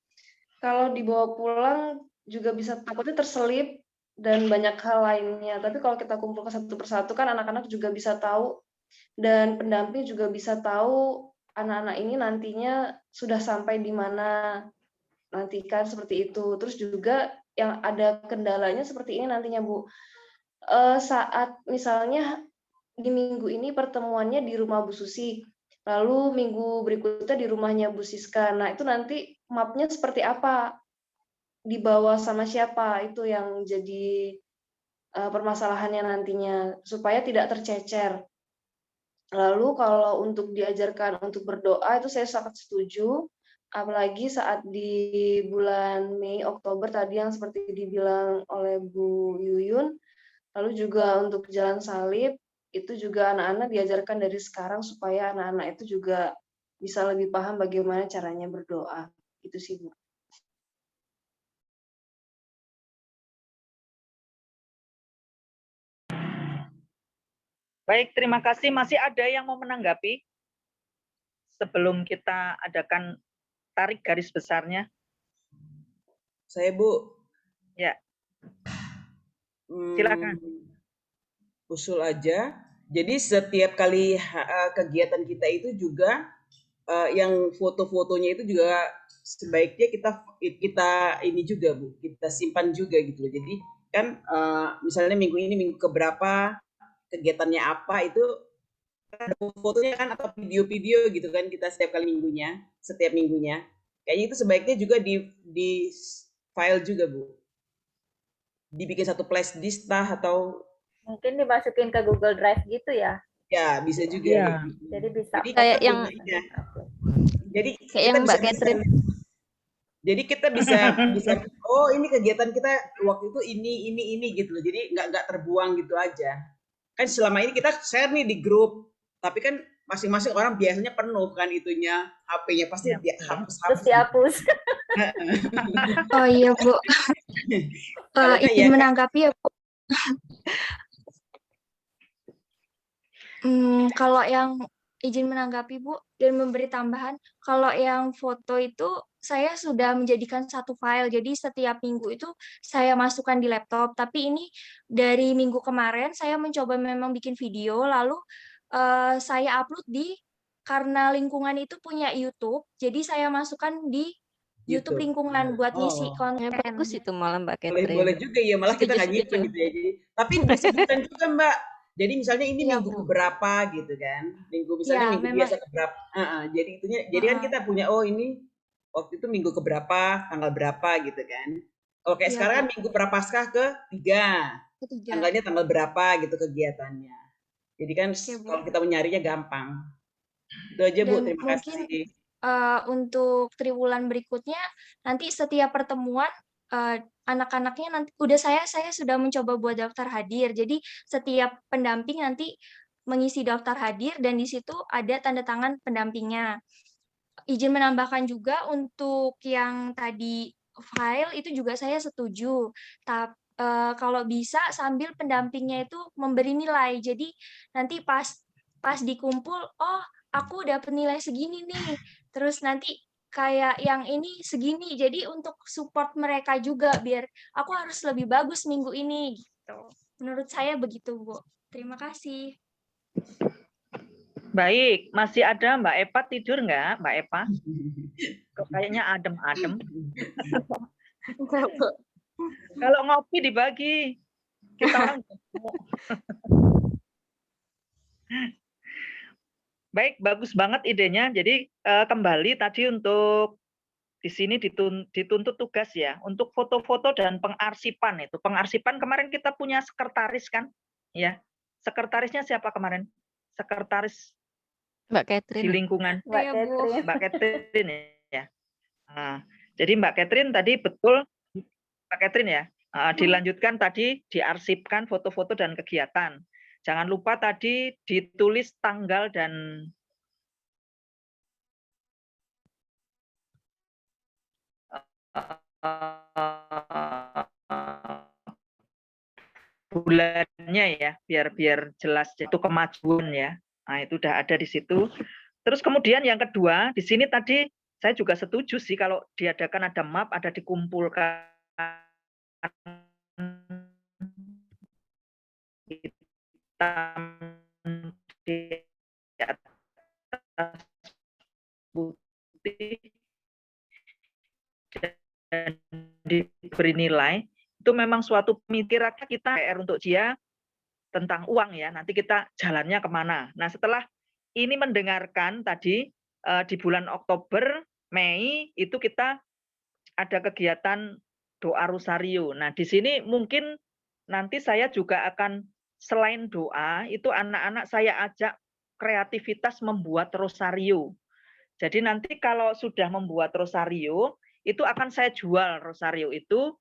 kalau dibawa pulang juga bisa takutnya terselip dan banyak hal lainnya. Tapi kalau kita kumpulkan satu persatu kan anak-anak juga bisa tahu, dan pendamping juga bisa tahu anak-anak ini nantinya sudah sampai di mana, nantikan seperti itu. Terus juga yang ada kendalanya seperti ini nantinya Bu, saat misalnya di minggu ini pertemuannya di rumah Bu Susi, lalu minggu berikutnya di rumahnya Bu Siska. Nah itu nanti mapnya seperti apa, dibawa sama siapa, itu yang jadi permasalahannya nantinya, supaya tidak tercecer. Lalu kalau untuk diajarkan untuk berdoa itu saya sangat setuju, apalagi saat di bulan Mei, Oktober tadi yang seperti dibilang oleh Bu Yuyun, lalu juga untuk jalan salib, itu juga anak-anak diajarkan dari sekarang supaya anak-anak itu juga bisa lebih paham bagaimana caranya berdoa. Itu sih, Bu. Baik, terima kasih. Masih ada yang mau menanggapi sebelum kita adakan tarik garis besarnya? Saya, Bu. Ya. Silakan. Usul aja. Jadi setiap kali kegiatan kita itu juga yang foto-fotonya itu juga sebaiknya kita ini juga, Bu, kita simpan juga gitu loh. Jadi kan misalnya minggu ini minggu keberapa kegiatannya apa itu ada fotonya kan atau video-video gitu kan kita setiap minggunya. Kayaknya itu sebaiknya juga di file juga, Bu. Dibikin satu flash disk atau mungkin dimasukin ke Google Drive gitu ya. Ya, bisa juga. Ya. Jadi bisa. Jadi kayak yang jadi kayak yang Mbak Catherine. Jadi kita bisa oh ini kegiatan kita waktu itu ini gitu loh. Jadi nggak terbuang gitu aja. Kan selama ini kita share nih di grup, tapi kan masing-masing orang biasanya penuh kan itunya, HP-nya pasti dihapus. Terus dihapus. Oh iya, Bu. Izin menanggapi ya, Bu. Kalau yang izin menanggapi, Bu, dan memberi tambahan, kalau yang foto itu saya sudah menjadikan satu file, jadi setiap minggu itu saya masukkan di laptop, tapi ini dari minggu kemarin saya mencoba memang bikin video, lalu saya upload karena lingkungan itu punya YouTube, jadi saya masukkan di YouTube lingkungan buat ngisi konten. Bagus itu malah Mbak Catherine. Boleh juga ya, malah kita nggak ngitung gitu ya. Jadi, tapi disebutkan juga Mbak. Jadi misalnya ini minggu keberapa gitu kan? Minggu biasa keberapa? Jadi kan kita punya ini waktu itu minggu keberapa, tanggal berapa gitu kan? Kalau kayak sekarang kan minggu prapaskah ke-3. Tanggalnya tanggal berapa gitu kegiatannya. Jadi kan kalau kita mencarinya gampang. Itu aja, Bu, terima kasih. Untuk triwulan berikutnya nanti setiap pertemuan anak-anaknya nanti saya sudah mencoba buat daftar hadir. Jadi setiap pendamping nanti mengisi daftar hadir dan di situ ada tanda tangan pendampingnya. Izin menambahkan juga untuk yang tadi file itu juga saya setuju. Tapi kalau bisa sambil pendampingnya itu memberi nilai. Jadi nanti pas dikumpul, oh aku dapat nilai segini nih. Terus nanti kayak yang ini segini. Jadi untuk support mereka juga biar aku harus lebih bagus minggu ini gitu. Menurut saya begitu, Bu. Terima kasih. Baik, masih ada Mbak Epa tidur nggak, Mbak Epa? Kok kayaknya adem-adem. Kalau ngopi dibagi. Kita orang Baik, bagus banget idenya. Jadi kembali tadi untuk di sini dituntut tugas ya untuk foto-foto dan pengarsipan itu. Pengarsipan kemarin kita punya sekretaris kan? Ya. Sekretarisnya siapa kemarin? Sekretaris Mbak Catherine. Di lingkungan. Mbak Catherine ya. Nah, jadi Mbak Catherine tadi betul Mbak Catherine ya. Dilanjutkan tadi diarsipkan foto-foto dan kegiatan. Jangan lupa tadi ditulis tanggal dan bulannya ya, biar jelas itu kemajuan ya. Nah, itu udah ada di situ. Terus kemudian yang kedua, di sini tadi saya juga setuju sih kalau diadakan ada map, ada dikumpulkan hitam di atas putih dan diberi nilai, itu memang suatu pemikiran kita PR untuk dia tentang uang ya, nanti kita jalannya kemana. Nah setelah ini mendengarkan tadi di bulan Oktober, Mei itu kita ada kegiatan doa rosario. Nah di sini mungkin nanti saya juga akan selain doa itu anak-anak saya ajak kreativitas membuat rosario. Jadi nanti kalau sudah membuat rosario, itu akan saya jual rosario itu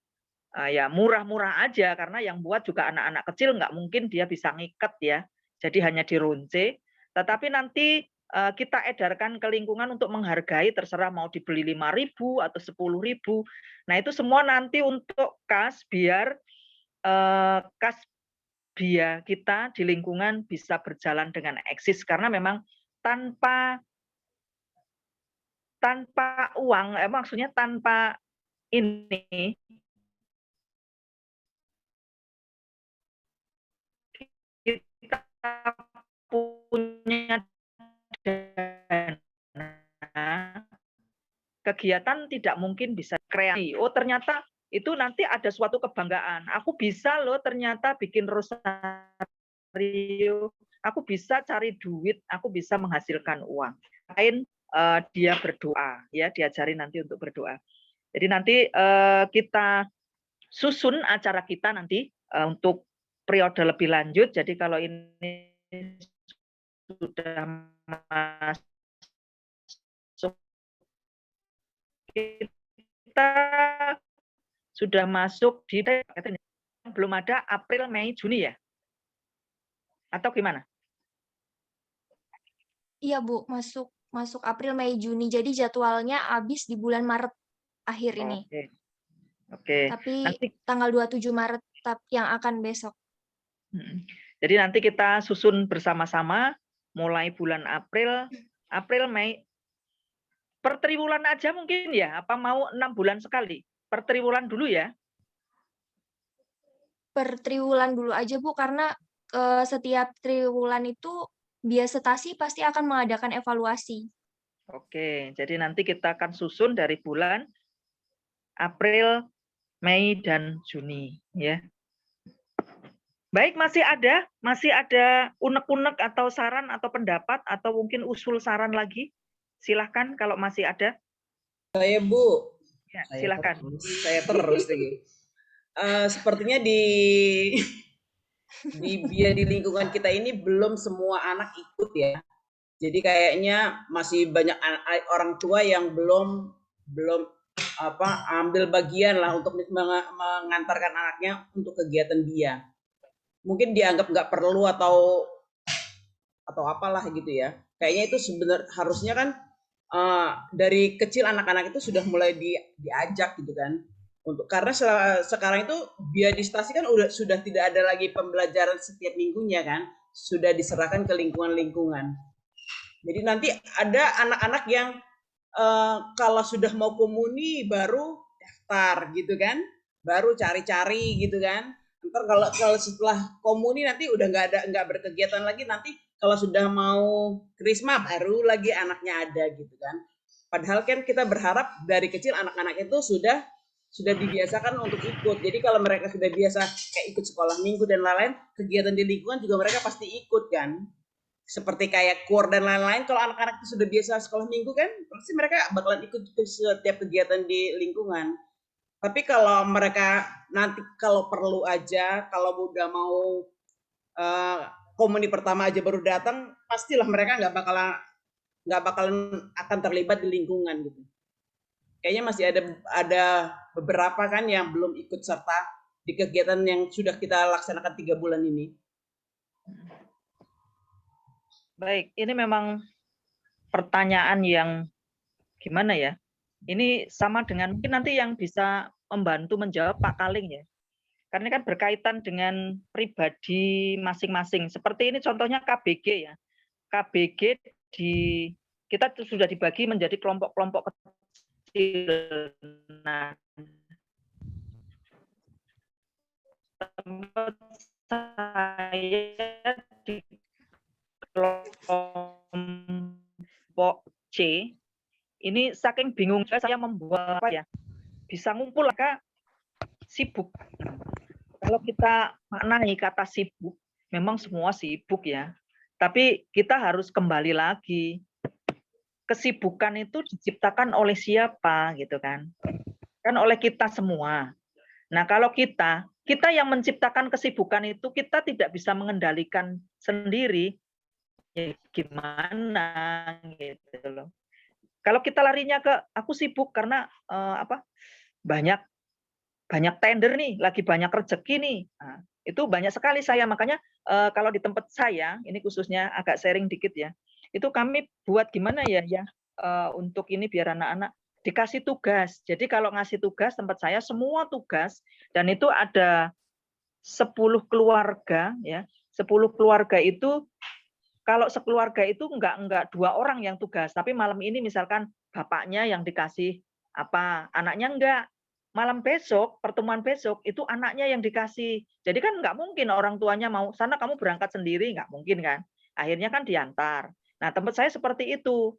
ya murah-murah aja, karena yang buat juga anak-anak kecil, nggak mungkin dia bisa ngikat ya. Jadi hanya dirunce. Tetapi nanti kita edarkan ke lingkungan untuk menghargai, terserah mau dibeli 5.000 atau 10.000. Nah itu semua nanti untuk kas biar kas biaya kita di lingkungan bisa berjalan dengan eksis, karena memang tanpa uang, maksudnya tanpa ini kita punya dana, kegiatan tidak mungkin bisa kreasi. Oh ternyata itu nanti ada suatu kebanggaan. Aku bisa loh ternyata bikin rosario, aku bisa cari duit, aku bisa menghasilkan uang. Lain dia berdoa, ya diajari nanti untuk berdoa. Jadi nanti kita susun acara kita nanti untuk periode lebih lanjut. Jadi kalau ini sudah masuk, kita sudah masuk di belum ada April, Mei, Juni ya? Atau gimana? Iya Bu, masuk April, Mei, Juni. Jadi jadwalnya habis di bulan Maret akhir ini. Oke. Tapi nanti, tanggal 27 Maret yang akan besok. Jadi nanti kita susun bersama-sama mulai bulan April, Mei. Per triwulan aja mungkin ya? Apa mau 6 bulan sekali? Per triwulan dulu ya? Per triwulan dulu aja Bu, karena setiap triwulan itu Biasetasi pasti akan mengadakan evaluasi. Oke, jadi nanti kita akan susun dari bulan April, Mei, dan Juni, ya. Baik, masih ada unek-unek atau saran atau pendapat atau mungkin usul saran lagi? Silahkan kalau masih ada. Saya Bu. Ya, silahkan. Saya terus lagi. Sepertinya di lingkungan kita ini belum semua anak ikut ya. Jadi kayaknya masih banyak orang tua yang belum ambil bagian lah untuk mengantarkan anaknya untuk kegiatan dia. Mungkin dianggap nggak perlu atau apalah gitu ya. Kayaknya itu sebenarnya harusnya kan dari kecil anak-anak itu sudah mulai diajak gitu kan. Karena sekarang itu biodistasi kan sudah tidak ada lagi pembelajaran setiap minggunya kan, sudah diserahkan ke lingkungan-lingkungan. Jadi nanti ada anak-anak yang kalau sudah mau komuni baru daftar gitu kan, baru cari-cari gitu kan. Ntar kalau setelah komuni nanti udah nggak berkegiatan lagi, nanti kalau sudah mau krisma baru lagi anaknya ada gitu kan. Padahal kan kita berharap dari kecil anak-anak itu sudah dibiasakan untuk ikut. Jadi kalau mereka sudah biasa kayak ikut sekolah minggu dan lain-lain, kegiatan di lingkungan juga mereka pasti ikut kan. Seperti kayak KUR dan lain-lain, kalau anak-anak itu sudah biasa sekolah minggu kan, pasti mereka bakalan ikut setiap kegiatan di lingkungan. Tapi kalau mereka nanti kalau perlu aja, kalau udah mau komuni pertama aja baru datang, pastilah mereka nggak bakalan akan terlibat di lingkungan gitu. Kayaknya masih ada beberapa kan yang belum ikut serta di kegiatan yang sudah kita laksanakan 3 bulan ini. Baik, ini memang pertanyaan yang gimana ya? Ini sama dengan mungkin nanti yang bisa membantu menjawab Pak Kaling ya. Karena kan berkaitan dengan pribadi masing-masing. Seperti ini contohnya KBG ya. KBG kita sudah dibagi menjadi kelompok-kelompok kecil. Nah, tempat saya di kelompok C ini saking bingung saya membuat apa ya, bisa ngumpul maka sibuk. Kalau kita maknai kata sibuk, memang semua sibuk ya, tapi kita harus kembali lagi, kesibukan itu diciptakan oleh siapa gitu kan oleh kita semua. Nah kalau kita yang menciptakan kesibukan itu, kita tidak bisa mengendalikan sendiri ya gimana gitu loh. Kalau kita larinya ke aku sibuk karena banyak tender nih, lagi banyak rezeki nih. Nah, itu banyak sekali saya, makanya kalau di tempat saya, ini khususnya agak sharing dikit ya, itu kami buat gimana ya untuk ini biar anak-anak dikasih tugas. Jadi kalau ngasih tugas tempat saya semua tugas, dan itu ada 10 keluarga ya. 10 keluarga itu kalau sekeluarga itu enggak 2 orang yang tugas, tapi malam ini misalkan bapaknya yang dikasih anaknya enggak. Malam besok, pertemuan besok, itu anaknya yang dikasih. Jadi kan enggak mungkin orang tuanya mau, sana kamu berangkat sendiri, enggak mungkin kan. Akhirnya kan diantar. Nah, tempat saya seperti itu.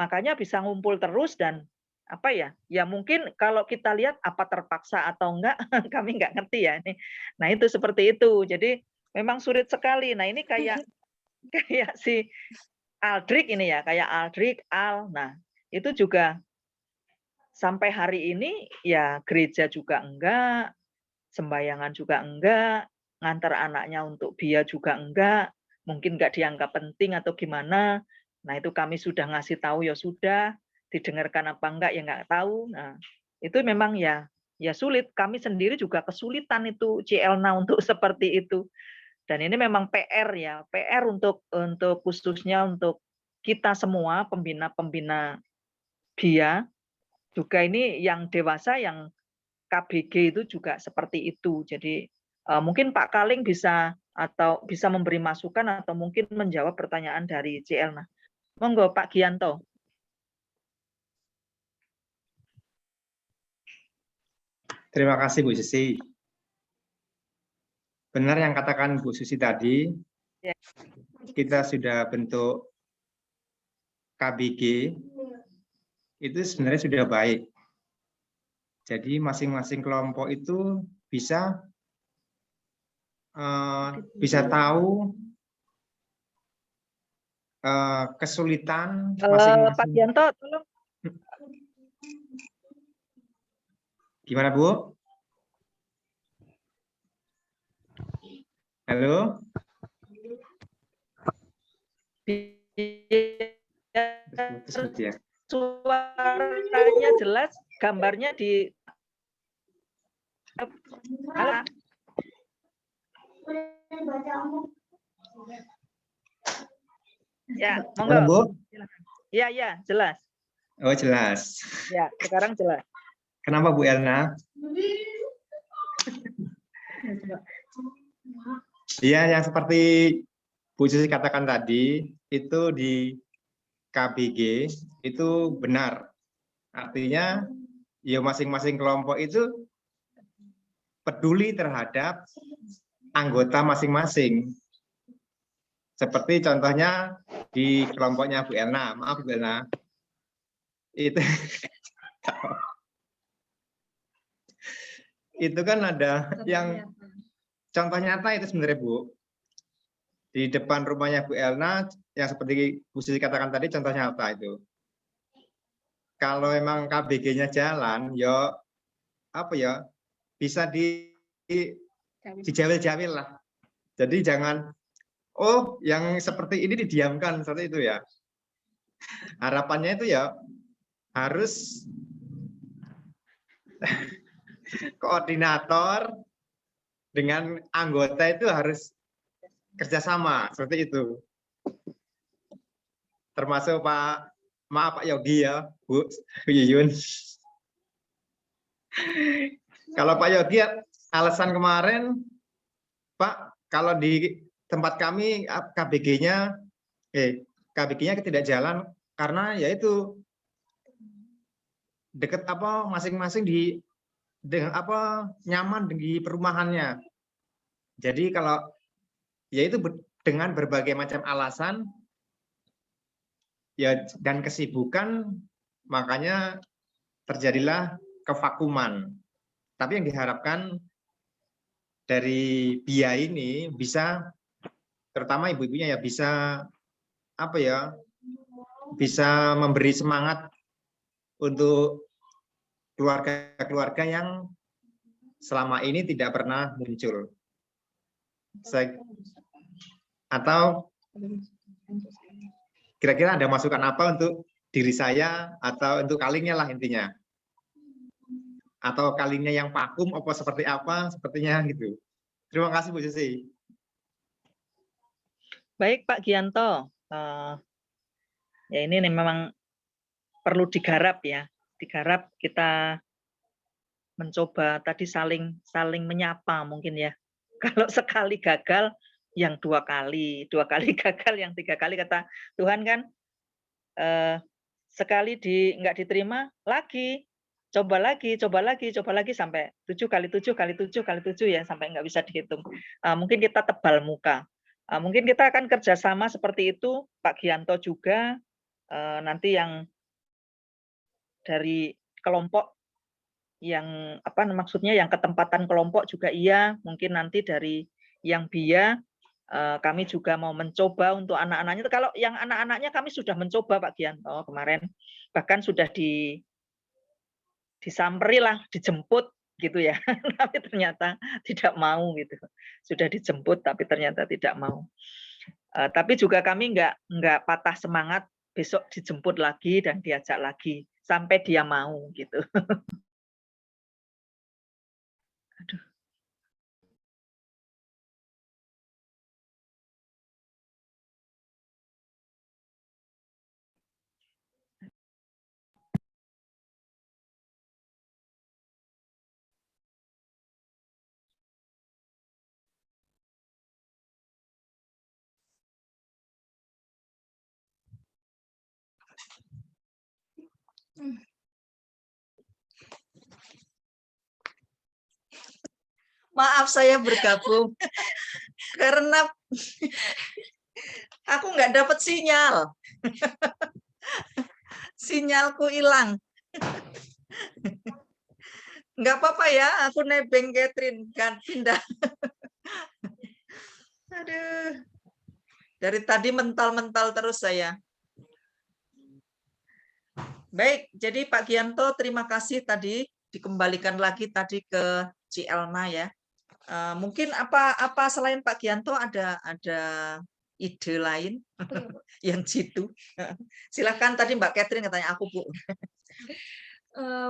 Makanya bisa ngumpul terus dan ya mungkin kalau kita lihat apa terpaksa atau enggak, kami enggak ngerti ya ini. Nah, itu seperti itu. Jadi memang sulit sekali. Nah, ini kayak si Aldrik ini ya, kayak Aldrik, Al. Nah, itu juga sampai hari ini ya gereja juga enggak, sembayangan juga enggak, ngantar anaknya untuk BIA juga enggak, mungkin enggak dianggap penting atau gimana. Nah, itu kami sudah ngasih tahu ya sudah, didengarkan apa enggak ya enggak tahu. Nah, itu memang ya sulit. Kami sendiri juga kesulitan itu CLNA untuk seperti itu. Dan ini memang PR ya, PR untuk khususnya untuk kita semua pembina-pembina BIA, juga ini yang dewasa yang KBG itu juga seperti itu. Jadi mungkin Pak Kaling bisa memberi masukan atau mungkin menjawab pertanyaan dari CLNA. Monggo Pak Gianto. Terima kasih Bu Susi. Benar yang katakan Bu Susi tadi, kita sudah bentuk KBG, itu sebenarnya sudah baik. Jadi masing-masing kelompok itu bisa tahu kesulitan masing-masing. Pak Gianto, tolong. Gimana Bu? Halo? Suaranya jelas, gambarnya di Ya, monggo. Halo, Bu? Ya, jelas. Oh, jelas. Ya, sekarang jelas. Kenapa Bu Elna? Iya, yang seperti Bu Susi katakan tadi, itu di KBG itu benar. Artinya, ya masing-masing kelompok itu peduli terhadap anggota masing-masing. Seperti contohnya di kelompoknya Bu Elna, maaf Bu Elna, itu kan ada yang contoh nyata itu sebenarnya Bu. Di depan rumahnya Bu Elna, yang seperti Bu Susi katakan tadi, contoh nyata itu. Kalau memang KBG-nya jalan, ya bisa dijawil-jawil lah. Jadi jangan, yang seperti ini didiamkan, seperti itu ya. Harapannya itu ya harus koordinator dengan anggota itu harus kerjasama, seperti itu. Termasuk Pak Yogi ya, Bu Yuyun. Kalau Pak Yogi, alasan kemarin, Pak, kalau di tempat kami KBG-nya tidak jalan karena yaitu dekat masing-masing nyaman di perumahannya. Jadi kalau yaitu dengan berbagai macam alasan ya dan kesibukan, makanya terjadilah kevakuman. Tapi yang diharapkan dari BIA ini bisa, terutama ibu-ibunya ya bisa bisa memberi semangat untuk keluarga-keluarga yang selama ini tidak pernah muncul. Atau Kira-kira ada masukan apa untuk diri saya atau untuk Kalingnya lah intinya? Atau Kalingnya yang vakum apa seperti apa sepertinya gitu. Terima kasih Bu Susi. Baik Pak Gianto, ya ini memang perlu digarap ya, digarap kita mencoba tadi saling menyapa mungkin ya. Kalau sekali gagal, yang dua kali gagal, yang 3 kali kata Tuhan kan, sekali nggak diterima lagi, coba lagi sampai 7 kali 7 kali 7 kali 7 ya sampai nggak bisa dihitung. Mungkin kita tebal muka. Mungkin kita akan kerjasama seperti itu, Pak Gianto juga, nanti yang dari kelompok yang maksudnya yang ketempatan kelompok juga iya, mungkin nanti dari yang BIA kami juga mau mencoba untuk anak-anaknya. Kalau yang anak-anaknya kami sudah mencoba Pak Gianto kemarin, bahkan sudah disamperi lah, dijemput gitu ya, tapi ternyata tidak mau gitu. Sudah dijemput tapi ternyata tidak mau. Tapi juga kami nggak patah semangat, besok dijemput lagi dan diajak lagi sampai dia mau gitu. Aduh. Maaf saya bergabung karena aku nggak dapat sinyal. Sinyalku hilang. Nggak apa-apa ya, aku nebeng Catherine kan pindah. Aduh. Dari tadi mental-mental terus saya. Baik, jadi Pak Gianto terima kasih tadi dikembalikan lagi tadi ke Ci Elma ya. Mungkin apa selain Pak Gianto ada ide lain yang jitu. Silakan tadi Mbak Catherine katanya aku Bu.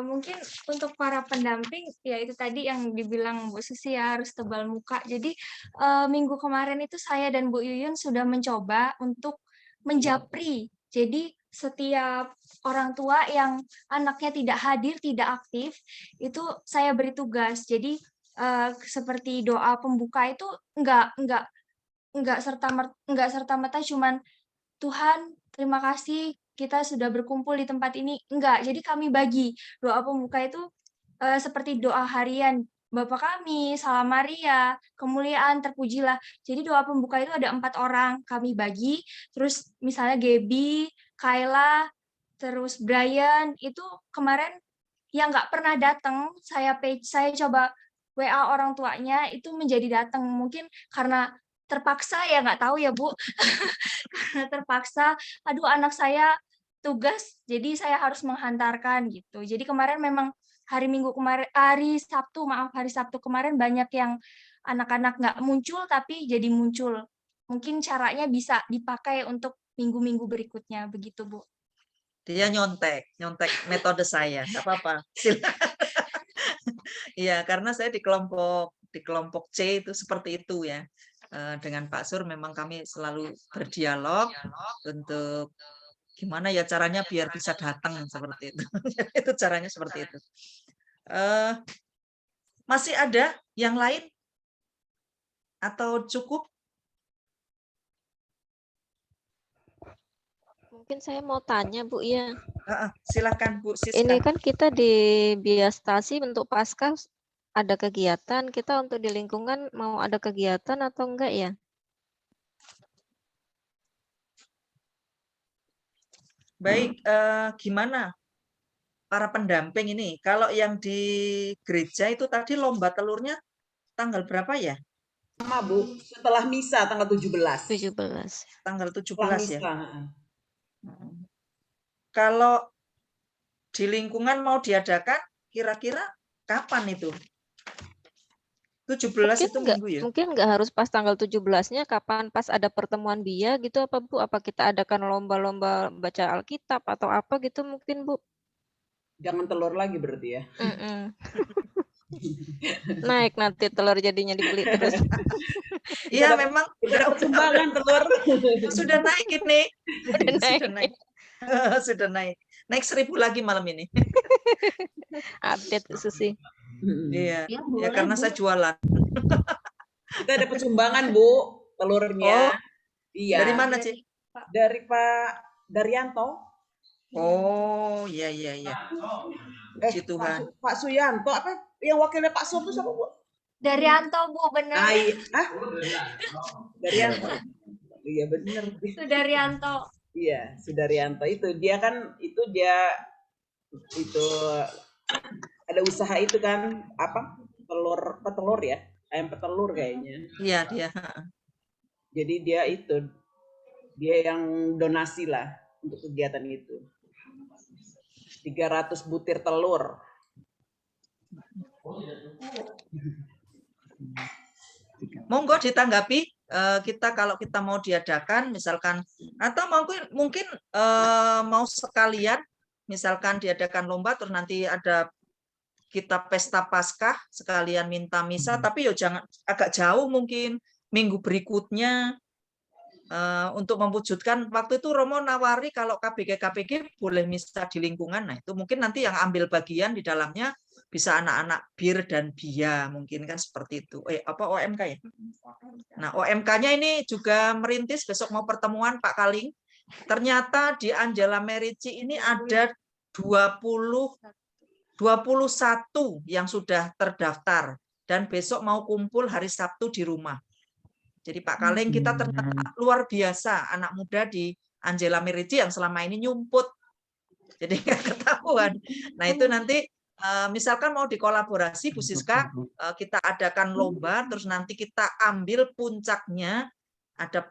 Mungkin untuk para pendamping ya itu tadi yang dibilang Bu Susi ya, harus tebal muka. Jadi minggu kemarin itu saya dan Bu Yuyun sudah mencoba untuk menjapri. Jadi setiap orang tua yang anaknya tidak hadir, tidak aktif, itu saya beri tugas. Jadi seperti doa pembuka itu enggak serta-merta cuman Tuhan terima kasih kita sudah berkumpul di tempat ini. Enggak, jadi kami bagi doa pembuka itu seperti doa harian. Bapa kami, Salam Maria, kemuliaan, terpujilah. Jadi doa pembuka itu ada 4 orang, kami bagi. Terus misalnya Gaby, Kayla, terus Brian, itu kemarin yang nggak pernah datang, saya coba WA orang tuanya, itu menjadi datang. Mungkin karena terpaksa ya, nggak tahu ya Bu, karena terpaksa, aduh anak saya tugas, jadi saya harus menghantarkan gitu. Jadi kemarin memang hari Sabtu kemarin banyak yang anak-anak nggak muncul tapi jadi muncul. Mungkin caranya bisa dipakai untuk minggu-minggu berikutnya, begitu Bu. Dia nyontek metode saya, nggak apa-apa. Silakan. Iya, karena saya di kelompok C itu seperti itu ya. Dengan Pak Sur memang kami selalu berdialog untuk gimana ya caranya biar bisa datang seperti itu. Itu caranya seperti itu. Masih ada yang lain atau cukup? Mungkin saya mau tanya Bu ya. Silakan Bu Siska. Ini kan kita di Biastasi untuk Paskah ada kegiatan, kita untuk di lingkungan mau ada kegiatan atau enggak ya? Baik, gimana para pendamping ini? Kalau yang di gereja itu tadi lomba telurnya tanggal berapa ya? Sama Bu, setelah misa tanggal 17. Tanggal 17 ya. Misa. Kalau di lingkungan mau diadakan, kira-kira kapan itu? 17 Mungkin itu nggak minggu ya? mungkin nggak harus pas tanggal 17-nya, kapan pas ada pertemuan BIA gitu apa Bu? Apa kita adakan lomba-lomba baca Alkitab atau apa gitu mungkin Bu? Jangan telur lagi berarti ya. Naik nanti telur jadinya dibeli terus. Iya memang udah dapat sumbangan telur. Sudah naik ini. Udah naik. Sudah naik. Sudah naik. Naik 1.000 lagi malam ini. Update Susi. Iya. Ya, Ya boleh, karena Bu. saya jualan. Kita dapat sumbangan Bu telurnya. Oh, Iya. dari mana Ci? Dari Pak Daryanto. Oh, iya iya iya. Puji Tuhan. Pak Suyanto apa yang wakilnya Pak Sur itu siapa Bu? Daryanto Bu, benar. Daryanto. Iya benar. Sudaryanto. Iya, Sudaryanto itu dia kan itu ada usaha itu kan apa? Petelur ya. Ayam petelur kayaknya. Iya dia. Jadi dia yang donasi lah untuk kegiatan itu. 300 butir telur. Monggo ditanggapi, kita kalau kita mau diadakan misalkan atau mungkin mau sekalian misalkan diadakan lomba terus nanti ada kita pesta Paskah sekalian minta misa, tapi jangan agak jauh mungkin minggu berikutnya untuk mewujudkan. Waktu itu Romo nawari kalau KPG boleh misa di lingkungan, nah itu mungkin nanti yang ambil bagian di dalamnya bisa anak-anak BIR dan BIA mungkin kan seperti itu. OMK ya. Nah OMK-nya ini juga merintis besok mau pertemuan Pak Kaling. Ternyata di Angela Merici ini ada 21 yang sudah terdaftar dan besok mau kumpul hari Sabtu di rumah. Jadi Pak Kaling kita ternyata luar biasa anak muda di Angela Merici yang selama ini nyumput. Jadi nggak ketahuan. Nah itu nanti misalkan mau dikolaborasi Bu Siska, kita adakan lomba, terus nanti kita ambil puncaknya ada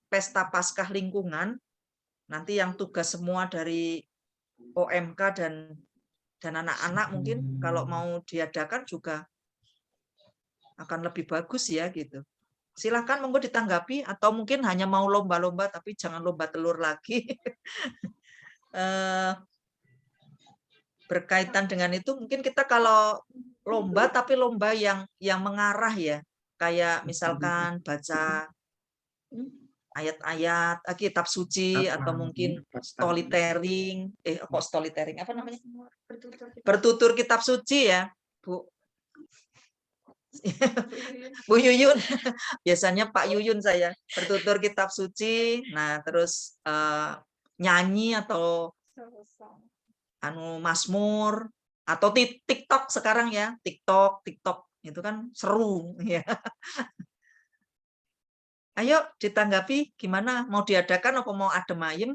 pesta Paskah lingkungan. Nanti yang tugas semua dari OMK dan anak-anak mungkin kalau mau diadakan juga akan lebih bagus ya gitu. Silahkan monggo ditanggapi atau mungkin hanya mau lomba-lomba tapi jangan lomba telur lagi. Berkaitan dengan itu mungkin kita kalau lomba tapi lomba yang mengarah ya, kayak misalkan baca ayat-ayat kitab suci atau mungkin storytelling apa namanya, bertutur kitab suci ya Bu. Bu Yuyun, biasanya Pak Yuyun saya bertutur kitab suci, nah terus nyanyi atau Mazmur atau TikTok sekarang ya, TikTok itu kan seru ya. Ayo ditanggapi gimana, mau diadakan apa mau adem ayem?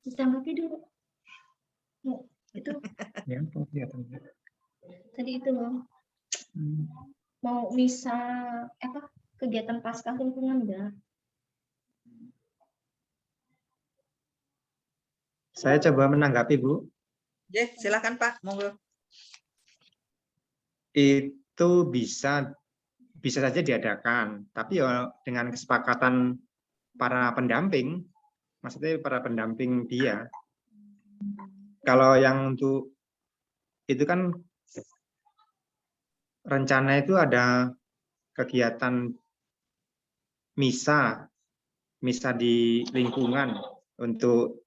Ditanggapi dulu. Itu tadi itu loh. Mau misa kegiatan Paskah lingkungan enggak? Saya coba menanggapi, Bu. Ya, silakan Pak, monggo. Itu bisa saja diadakan, tapi ya dengan kesepakatan para pendamping, maksudnya para pendamping dia. Kalau yang untuk itu kan rencana itu ada kegiatan misa di lingkungan untuk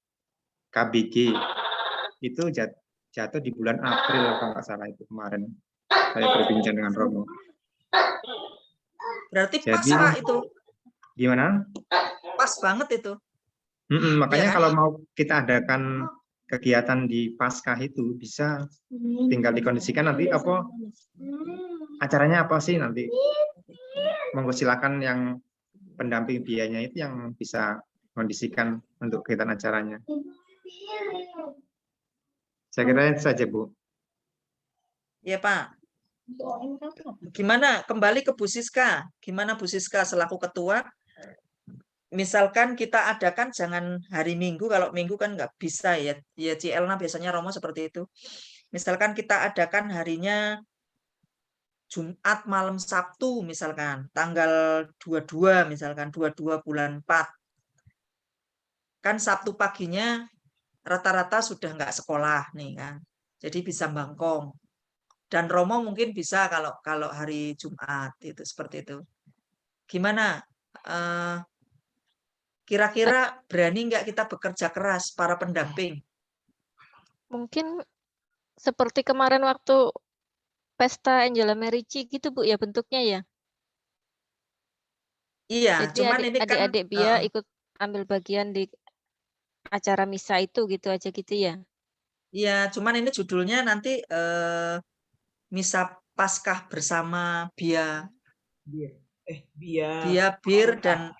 KBG itu jatuh di bulan April kalau nggak salah itu kemarin saya berbincang dengan Romo. Berarti pas Pak itu. Gimana? Pas banget itu. Makanya ya kan? Kalau mau kita adakan kegiatan di Paskah itu bisa tinggal dikondisikan nanti apa acaranya apa sih nanti. Monggo silakan yang pendamping biayanya itu yang bisa kondisikan untuk kegiatan acaranya. Saya kira itu saja, Bu. Ya, Pak. Gimana? Kembali ke Bu Siska. Gimana Bu Siska selaku ketua? Misalkan kita adakan jangan hari Minggu, kalau Minggu kan nggak bisa ya. Ya Cielna biasanya Romo seperti itu. Misalkan kita adakan harinya Jumat malam Sabtu misalkan, tanggal 22 misalkan, 22 bulan 4. Kan Sabtu paginya rata-rata sudah nggak sekolah nih kan. Jadi bisa bangkong. Dan Romo mungkin bisa kalau hari Jumat itu seperti itu. Gimana? Kira-kira berani nggak kita bekerja keras para pendamping? Mungkin seperti kemarin waktu pesta Angela Merici gitu Bu ya bentuknya ya. Iya, Jadi cuman ini kan adik-adik Bia ikut ambil bagian di acara misa itu gitu aja gitu ya. iya, cuman ini judulnya nanti Misa Paskah bersama Bia. Bia Bir dan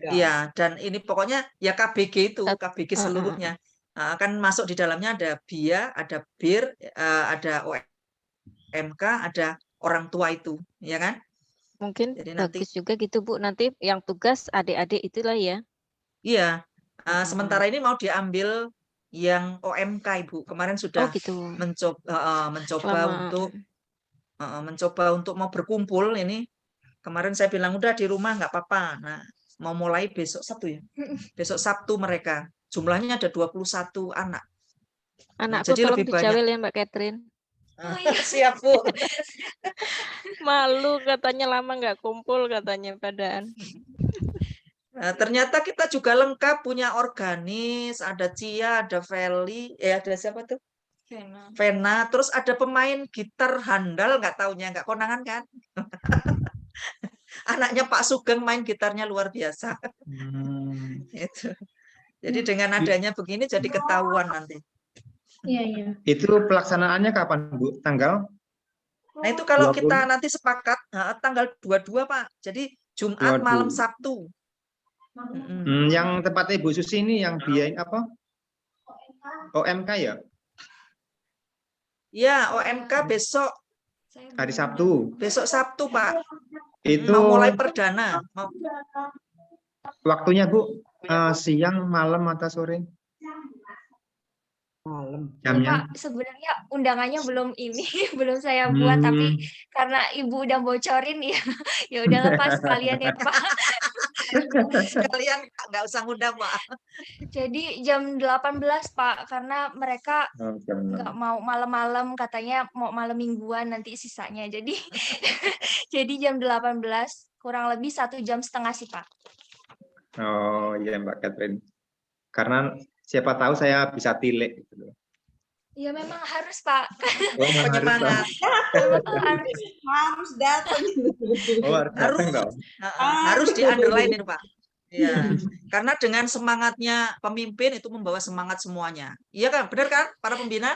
iya, dan ini pokoknya ya KBG itu, KBG seluruhnya. Kan masuk di dalamnya ada Bia, ada Bir, ada OMK, ada orang tua itu, ya kan? Mungkin Jadi bagus juga gitu Bu. Nanti yang tugas adik-adik itulah ya. Iya. Sementara ini mau diambil yang OMK Ibu. Kemarin sudah gitu. mencoba untuk mau berkumpul ini. Kemarin saya bilang udah di rumah nggak apa-apa. Nah, mau mulai besok Sabtu ya. Besok Sabtu mereka. Jumlahnya ada 21 anak. Anakku jadi tolong lebih banyak. dijawel ya Mbak Catherine. Siap Bu. Malu katanya lama nggak kumpul katanya padaan. Nah, ternyata kita juga lengkap, punya organis, ada Cia, ada Feli, ada siapa tuh? Vena. Terus ada pemain gitar handal, nggak taunya, nggak konangan kan? Anaknya Pak Sugeng main gitarnya luar biasa. Itu. Jadi dengan adanya begini jadi ketahuan nanti. Iya. Itu pelaksanaannya kapan Bu? Tanggal? Nah itu kalau 20. Kita nanti sepakat tanggal 22 Pak. Jadi Jumat 22. Malam Sabtu. Yang tempatnya Ibu Susi ini yang biayain apa? OMK ya? Ya, OMK besok. Hari Sabtu. Besok Sabtu Pak. Itu mau mulai perdana. Waktunya Bu, siang, malam, atau sore? Malam. Jamnya. Pak, sebenarnya undangannya belum ini, belum saya buat, tapi karena Ibu udah bocorin ya, ya udah lepas kalian ya Pak. Sekalian nggak usah ngundang Pak. Jadi jam 18 Pak, karena mereka nggak mau malam-malam, katanya mau malam mingguan nanti sisanya. Jadi jadi jam 18 kurang lebih 1,5 jam sih Pak. Oh iya Mbak Catherine. Karena siapa tahu saya bisa tilik gitu. Ya memang harus Pak. Penyemangat. Harus datang. Harus di-underline Pak. Ya, karena dengan semangatnya pemimpin itu membawa semangat semuanya. Iya kan? Benar kan para pembina?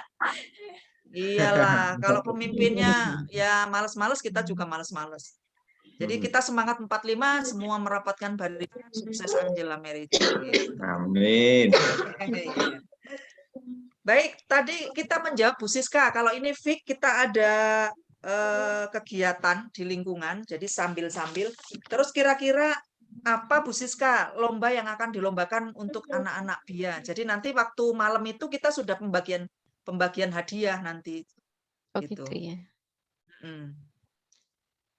Iyalah, kalau pemimpinnya ya malas-malas, kita juga malas-malas. Jadi kita semangat 45 semua merapatkan barisan sukses Angela Merici. Amin. Baik, tadi kita menjawab Bu Siska. Kalau ini Fik, kita ada kegiatan di lingkungan, jadi sambil-sambil. Terus kira-kira apa Bu Siska lomba yang akan dilombakan untuk anak-anak Bia? Jadi nanti waktu malam itu kita sudah pembagian hadiah nanti. Oh gitu ya. Hmm.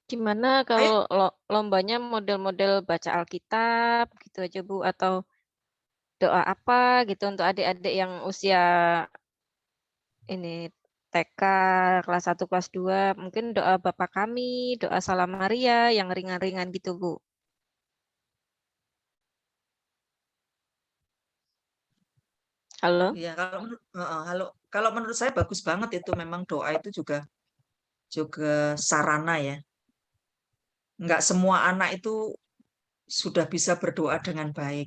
Gimana kalau lombanya model-model baca Alkitab gitu aja Bu, atau doa apa gitu untuk adik-adik yang usia ini TK kelas 1 kelas 2, mungkin doa Bapa Kami, doa Salam Maria yang ringan-ringan gitu Bu. Halo? Iya, kalau menurut saya bagus banget itu, memang doa itu juga sarana ya. Enggak semua anak itu sudah bisa berdoa dengan baik.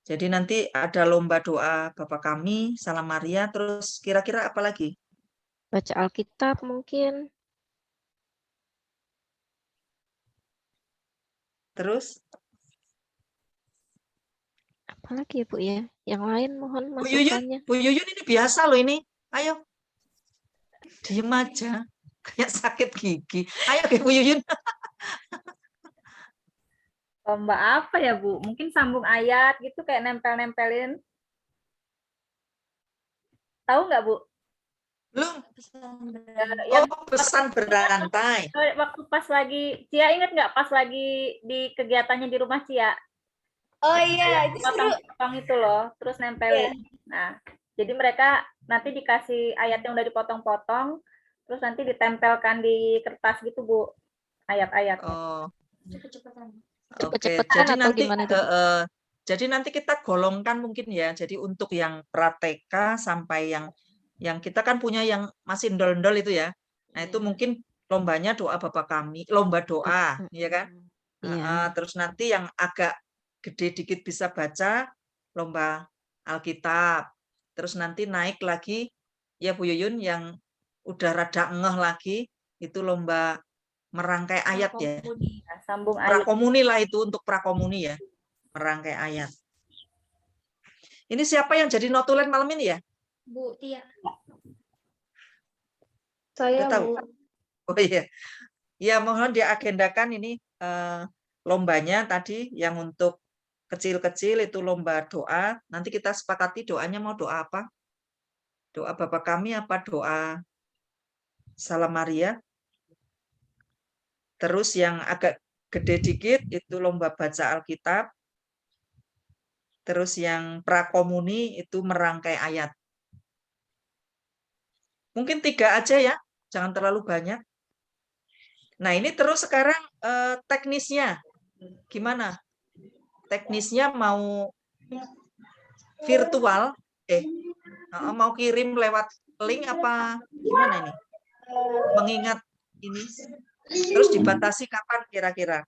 Jadi nanti ada lomba doa Bapa Kami, Salam Maria, terus kira-kira apa lagi? Baca Alkitab mungkin. Terus? Apalagi ya Bu ya? Yang lain mohon masukannya. Bu Yuyun ini biasa loh ini. Ayo. Diem aja. Kayak sakit gigi. Ayo Bu Yuyun. Lomba apa ya Bu? Mungkin sambung ayat gitu kayak nempel-nempelin. Tahu nggak Bu? Belum. Yang Pesan berantai. waktu pas lagi, Cia ingat nggak pas lagi di kegiatannya di rumah Cia? Oh iya, itu seru. Potong itu loh, terus nempelin. Nah, jadi mereka nanti dikasih ayat yang udah dipotong-potong, terus nanti ditempelkan di kertas gitu, Bu, ayat-ayatnya. Oh. Oke, Cepet-cepetan jadi atau nanti gimana tuh? jadi nanti kita golongkan mungkin ya. Jadi untuk yang prateka sampai yang kita kan punya yang masih ndol-ndol itu ya. Nah, itu mungkin lombanya doa Bapa Kami, lomba doa, ya kan? Terus nanti yang agak gede dikit bisa baca, lomba Alkitab. Terus nanti naik lagi, ya Bu Yuyun, yang udah rada ngeh lagi, itu lomba merangkai ayat ya. Sambung ayat. Prakomuni lah itu untuk prakomuni ya, merangkai ayat. Ini siapa yang jadi notulen malam ini ya? Bu Tia. Saya, Udah tahu? Bu. Oh iya. Ya, mohon diagendakan ini lombanya tadi yang untuk kecil-kecil itu lomba doa. Nanti kita sepakati doanya mau doa apa? Doa Bapa Kami apa doa Salam Maria? Terus yang agak gede dikit itu lomba baca Alkitab. Terus yang prakomuni itu merangkai ayat. Mungkin 3 aja ya, jangan terlalu banyak. Nah, ini terus sekarang teknisnya. Gimana? Teknisnya mau virtual, mau kirim lewat link apa gimana ini? Mengingat ini. Terus dibatasi kapan kira-kira?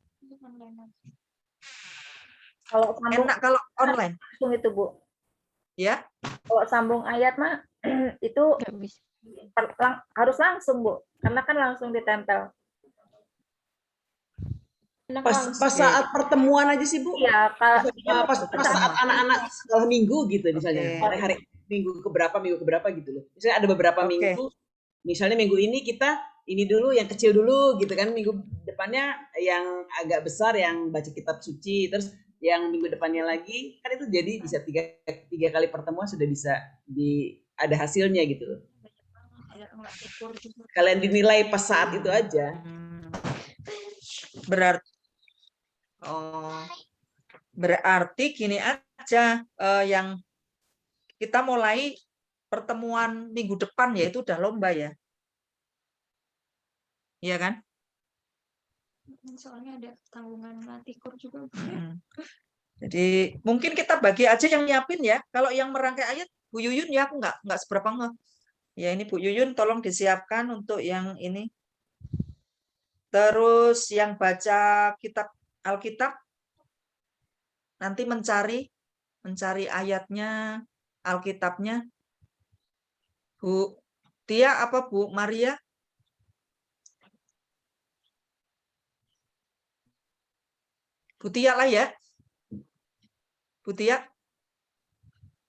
Kalau sambung, enak kalau online. Langsung itu, Bu. Ya. Kalau sambung ayat mah itu harus langsung, Bu. Karena kan langsung ditempel. Pas saat pertemuan aja sih, Bu. Iya, pas saat anak-anak sekolah minggu gitu misalnya. Hari minggu keberapa gitu loh. Misalnya ada beberapa minggu, misalnya minggu ini kita ini dulu yang kecil dulu gitu kan, minggu depannya yang agak besar yang baca kitab suci, terus yang minggu depannya lagi kan itu jadi bisa tiga kali pertemuan sudah bisa ada hasilnya gitu loh. Kalian dinilai pas saat itu aja. Berarti gini aja, yang kita mulai pertemuan minggu depan ya itu udah lomba ya. Iya kan? Soalnya ada tanggungan latih kur juga. Jadi mungkin kita bagi aja yang nyiapin ya. Kalau yang merangkai ayat Bu Yuyun ya aku nggak seberapa ngeh. Ya ini Bu Yuyun tolong disiapkan untuk yang ini. Terus yang baca kitab Alkitab nanti mencari ayatnya, Alkitabnya. Bu Tia apa Bu Maria? Bu Tia lah ya. Bu Tia.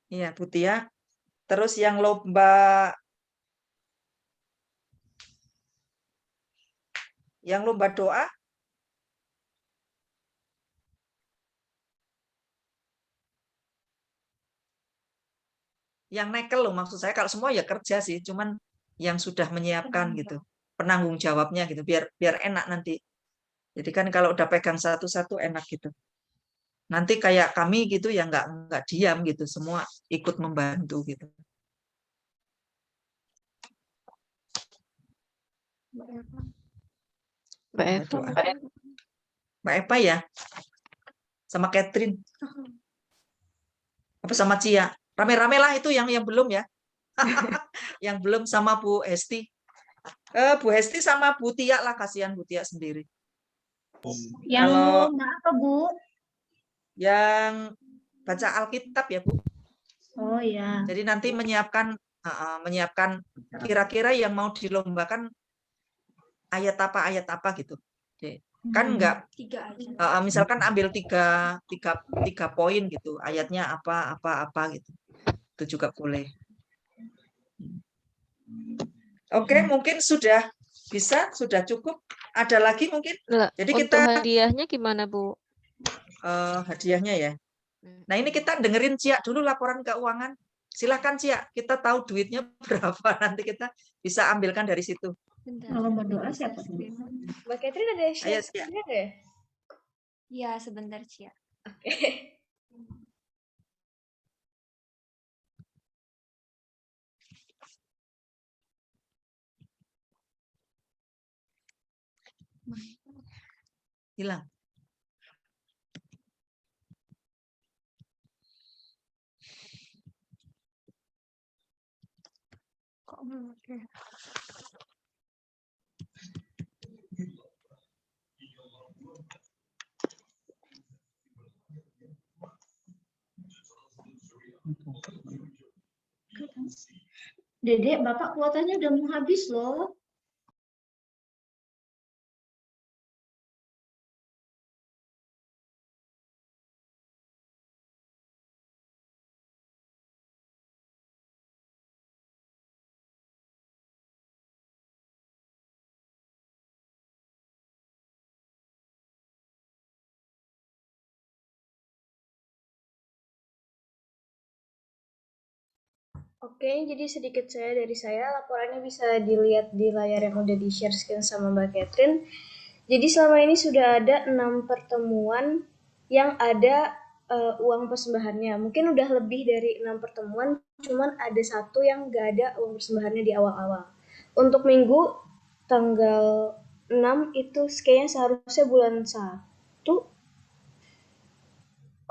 Iya, Bu Tia. Terus yang lomba doa yang nekel loh maksud saya, kalau semua ya kerja sih, cuman yang sudah menyiapkan gitu, penanggung jawabnya gitu, biar enak nanti. Jadi kan kalau udah pegang satu-satu enak gitu. Nanti kayak kami gitu ya nggak diam gitu, semua ikut membantu gitu. Mbak Eva ya, sama Catherine, apa sama Cia, rame-rame lah itu yang belum ya, yang belum sama Bu Hesti, Bu Hesti sama Bu Tia lah, kasihan Bu Tia sendiri. Yang lomba apa, Bu? Yang baca Alkitab ya, Bu. Oh ya. Jadi nanti menyiapkan kira-kira yang mau dilombakan ayat apa gitu. Kan enggak, misalkan ambil tiga poin gitu, ayatnya apa gitu. Itu juga boleh. Oke, mungkin sudah bisa, sudah cukup. Ada lagi mungkin? Jadi untuk hadiahnya gimana, Bu? Hadiahnya ya. Nah, ini kita dengerin Cia dulu laporan keuangan. Silakan Cia, kita tahu duitnya berapa, nanti kita bisa ambilkan dari situ. Kalau berdoa siapa? Mbak Catherine ada share screen nggak ya? Iya, sebentar, Cia. Oke. Hilang. Kok belum ada? Dedek, Bapak kuotanya udah mau habis loh. Oke, jadi sedikit dari saya, laporannya bisa dilihat di layar yang udah di-share screen sama Mbak Catherine. Jadi selama ini sudah ada 6 pertemuan yang ada uang persembahannya. Mungkin udah lebih dari 6 pertemuan, cuman ada satu yang nggak ada uang persembahannya di awal-awal. Untuk minggu tanggal 6 itu kayaknya seharusnya bulan 1.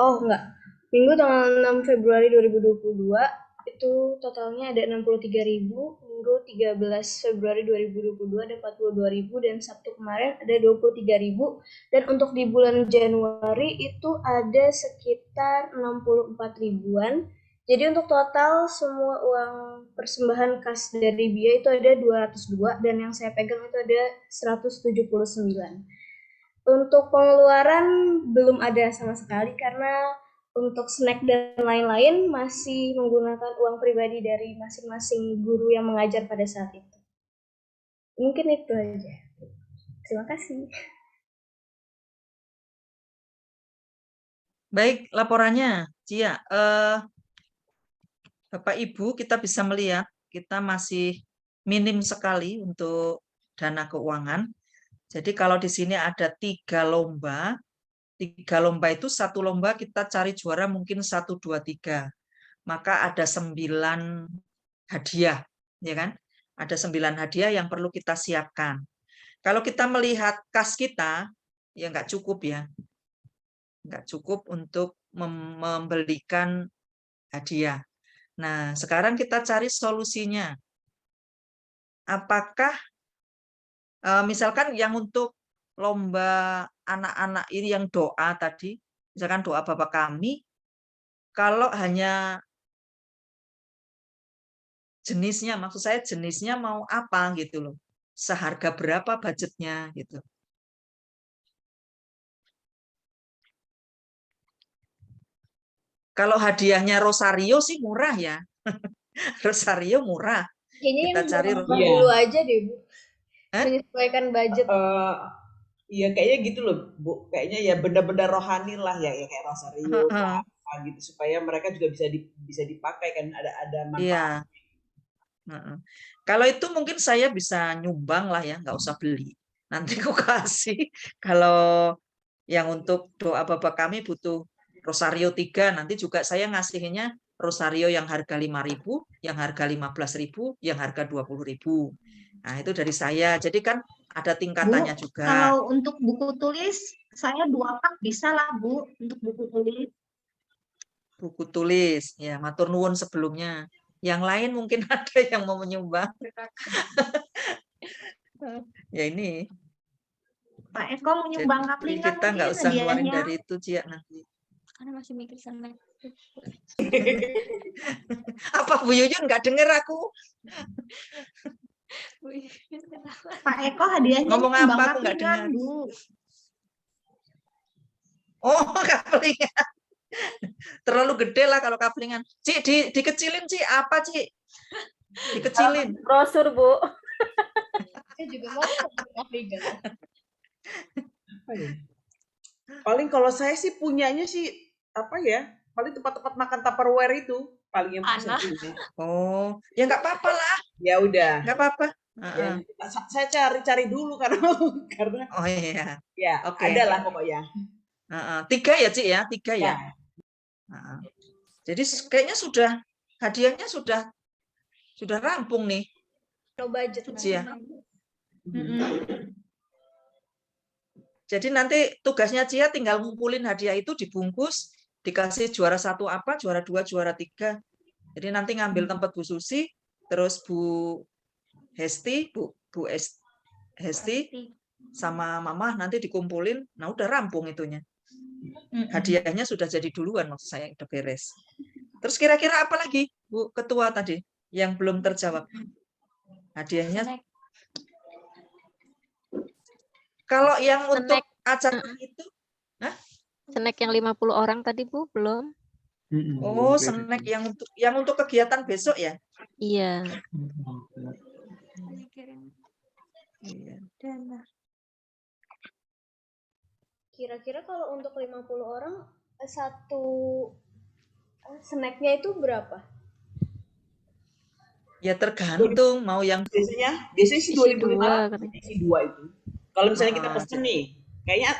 Oh, enggak. Minggu tanggal 6 Februari 2022 itu totalnya ada 63.000, minggu 13 Februari 2022 ada 42.000 dan Sabtu kemarin ada 23.000 dan untuk di bulan Januari itu ada sekitar 64 ribuan. Jadi untuk total semua uang persembahan kas dari BIA itu ada 202 dan yang saya pegang itu ada 179. Untuk pengeluaran belum ada sama sekali karena untuk snack dan lain-lain masih menggunakan uang pribadi dari masing-masing guru yang mengajar pada saat itu. Mungkin itu aja. Terima kasih. Baik, laporannya, Cia. Bapak Ibu, kita bisa melihat kita masih minim sekali untuk dana keuangan. Jadi kalau di sini ada 3 lomba, 3 lomba itu 1 lomba kita cari juara mungkin 1, 2, 3. Maka ada 9 hadiah, ya kan? Ada 9 hadiah yang perlu kita siapkan. Kalau kita melihat kas kita, ya nggak cukup ya. Nggak cukup untuk membelikan hadiah. Nah, sekarang kita cari solusinya. Apakah misalkan yang untuk lomba anak-anak ini yang doa tadi, misalkan doa Bapak kami, kalau hanya jenisnya, maksud saya jenisnya mau apa gitu loh, seharga berapa budgetnya gitu. Kalau hadiahnya Rosario sih murah ya. Rosario murah. Kayaknya kita yang cari dulu aja deh, Bu. Menyesuaikan budget. Iya kayaknya gitu loh, Bu. Kayaknya ya benda-benda rohani lah ya, kayak Rosario apa gitu supaya mereka juga bisa dipakai kan ada manfaat. Iya. Kalau itu mungkin saya bisa nyumbang lah ya, nggak usah beli. Nanti aku kasih. Kalau yang untuk doa Bapak kami butuh Rosario 3, nanti juga saya ngasihnya Rosario yang harga 5.000, yang harga 15.000, yang harga 20.000. Nah, itu dari saya. Jadi kan ada tingkatannya Bu, juga. kalau untuk buku tulis, saya 2 pak bisa lah, Bu, untuk buku tulis. Buku tulis, ya matur nuwun sebelumnya. Yang lain mungkin ada yang mau menyumbang. Ya ini. Pak Eko mau nyumbang kaplingan kita nggak usah ngeluarin dari itu, Cia, nanti. Karena masih mikir sama. Apa Bu Yuyun nggak denger aku? Pak Eko hadiahnya ngomong nyumbang apa aku nggak dengar. Bu. Oh, kaplingan. Terlalu gede lah kalau kaplingan. Cik, dikecilin, Cik. Apa, Cik? Dikecilin. Brosur, Bu. Saya juga mau kaplingan. Paling kalau saya sih punyanya sih apa ya? Paling tempat-tempat makan Tupperware itu. paling yang Ana. Oh, ya nggak apa-apa lah. Ya udah. Nggak apa-apa. Ya, saya cari dulu karena Oh iya. ya Oke. ada lah pokoknya. 3 ya Cik ya, 3 ya. Jadi kayaknya hadiahnya sudah rampung nih. No budget ya. Jadi nanti tugasnya Cia tinggal ngumpulin hadiah itu dibungkus, dikasih juara 1 apa, juara 2, juara 3. Jadi nanti ngambil tempat Bu Susi, terus Bu Hesti, Bu Hesti sama Mama nanti dikumpulin. Nah, udah rampung itunya. Hadiahnya sudah jadi duluan, maksud saya udah beres. Terus kira-kira apa lagi, Bu Ketua tadi yang belum terjawab? Hadiahnya kalau yang untuk acara itu, snack yang 50 orang tadi Bu belum? Oh, snack yang untuk kegiatan besok ya? Iya. Kira-kira kalau untuk 50 orang satu snacknya itu berapa? Ya tergantung mau yang biasanya sih 2.500 isi 2 itu. Kalau misalnya kita pesen nih, kayaknya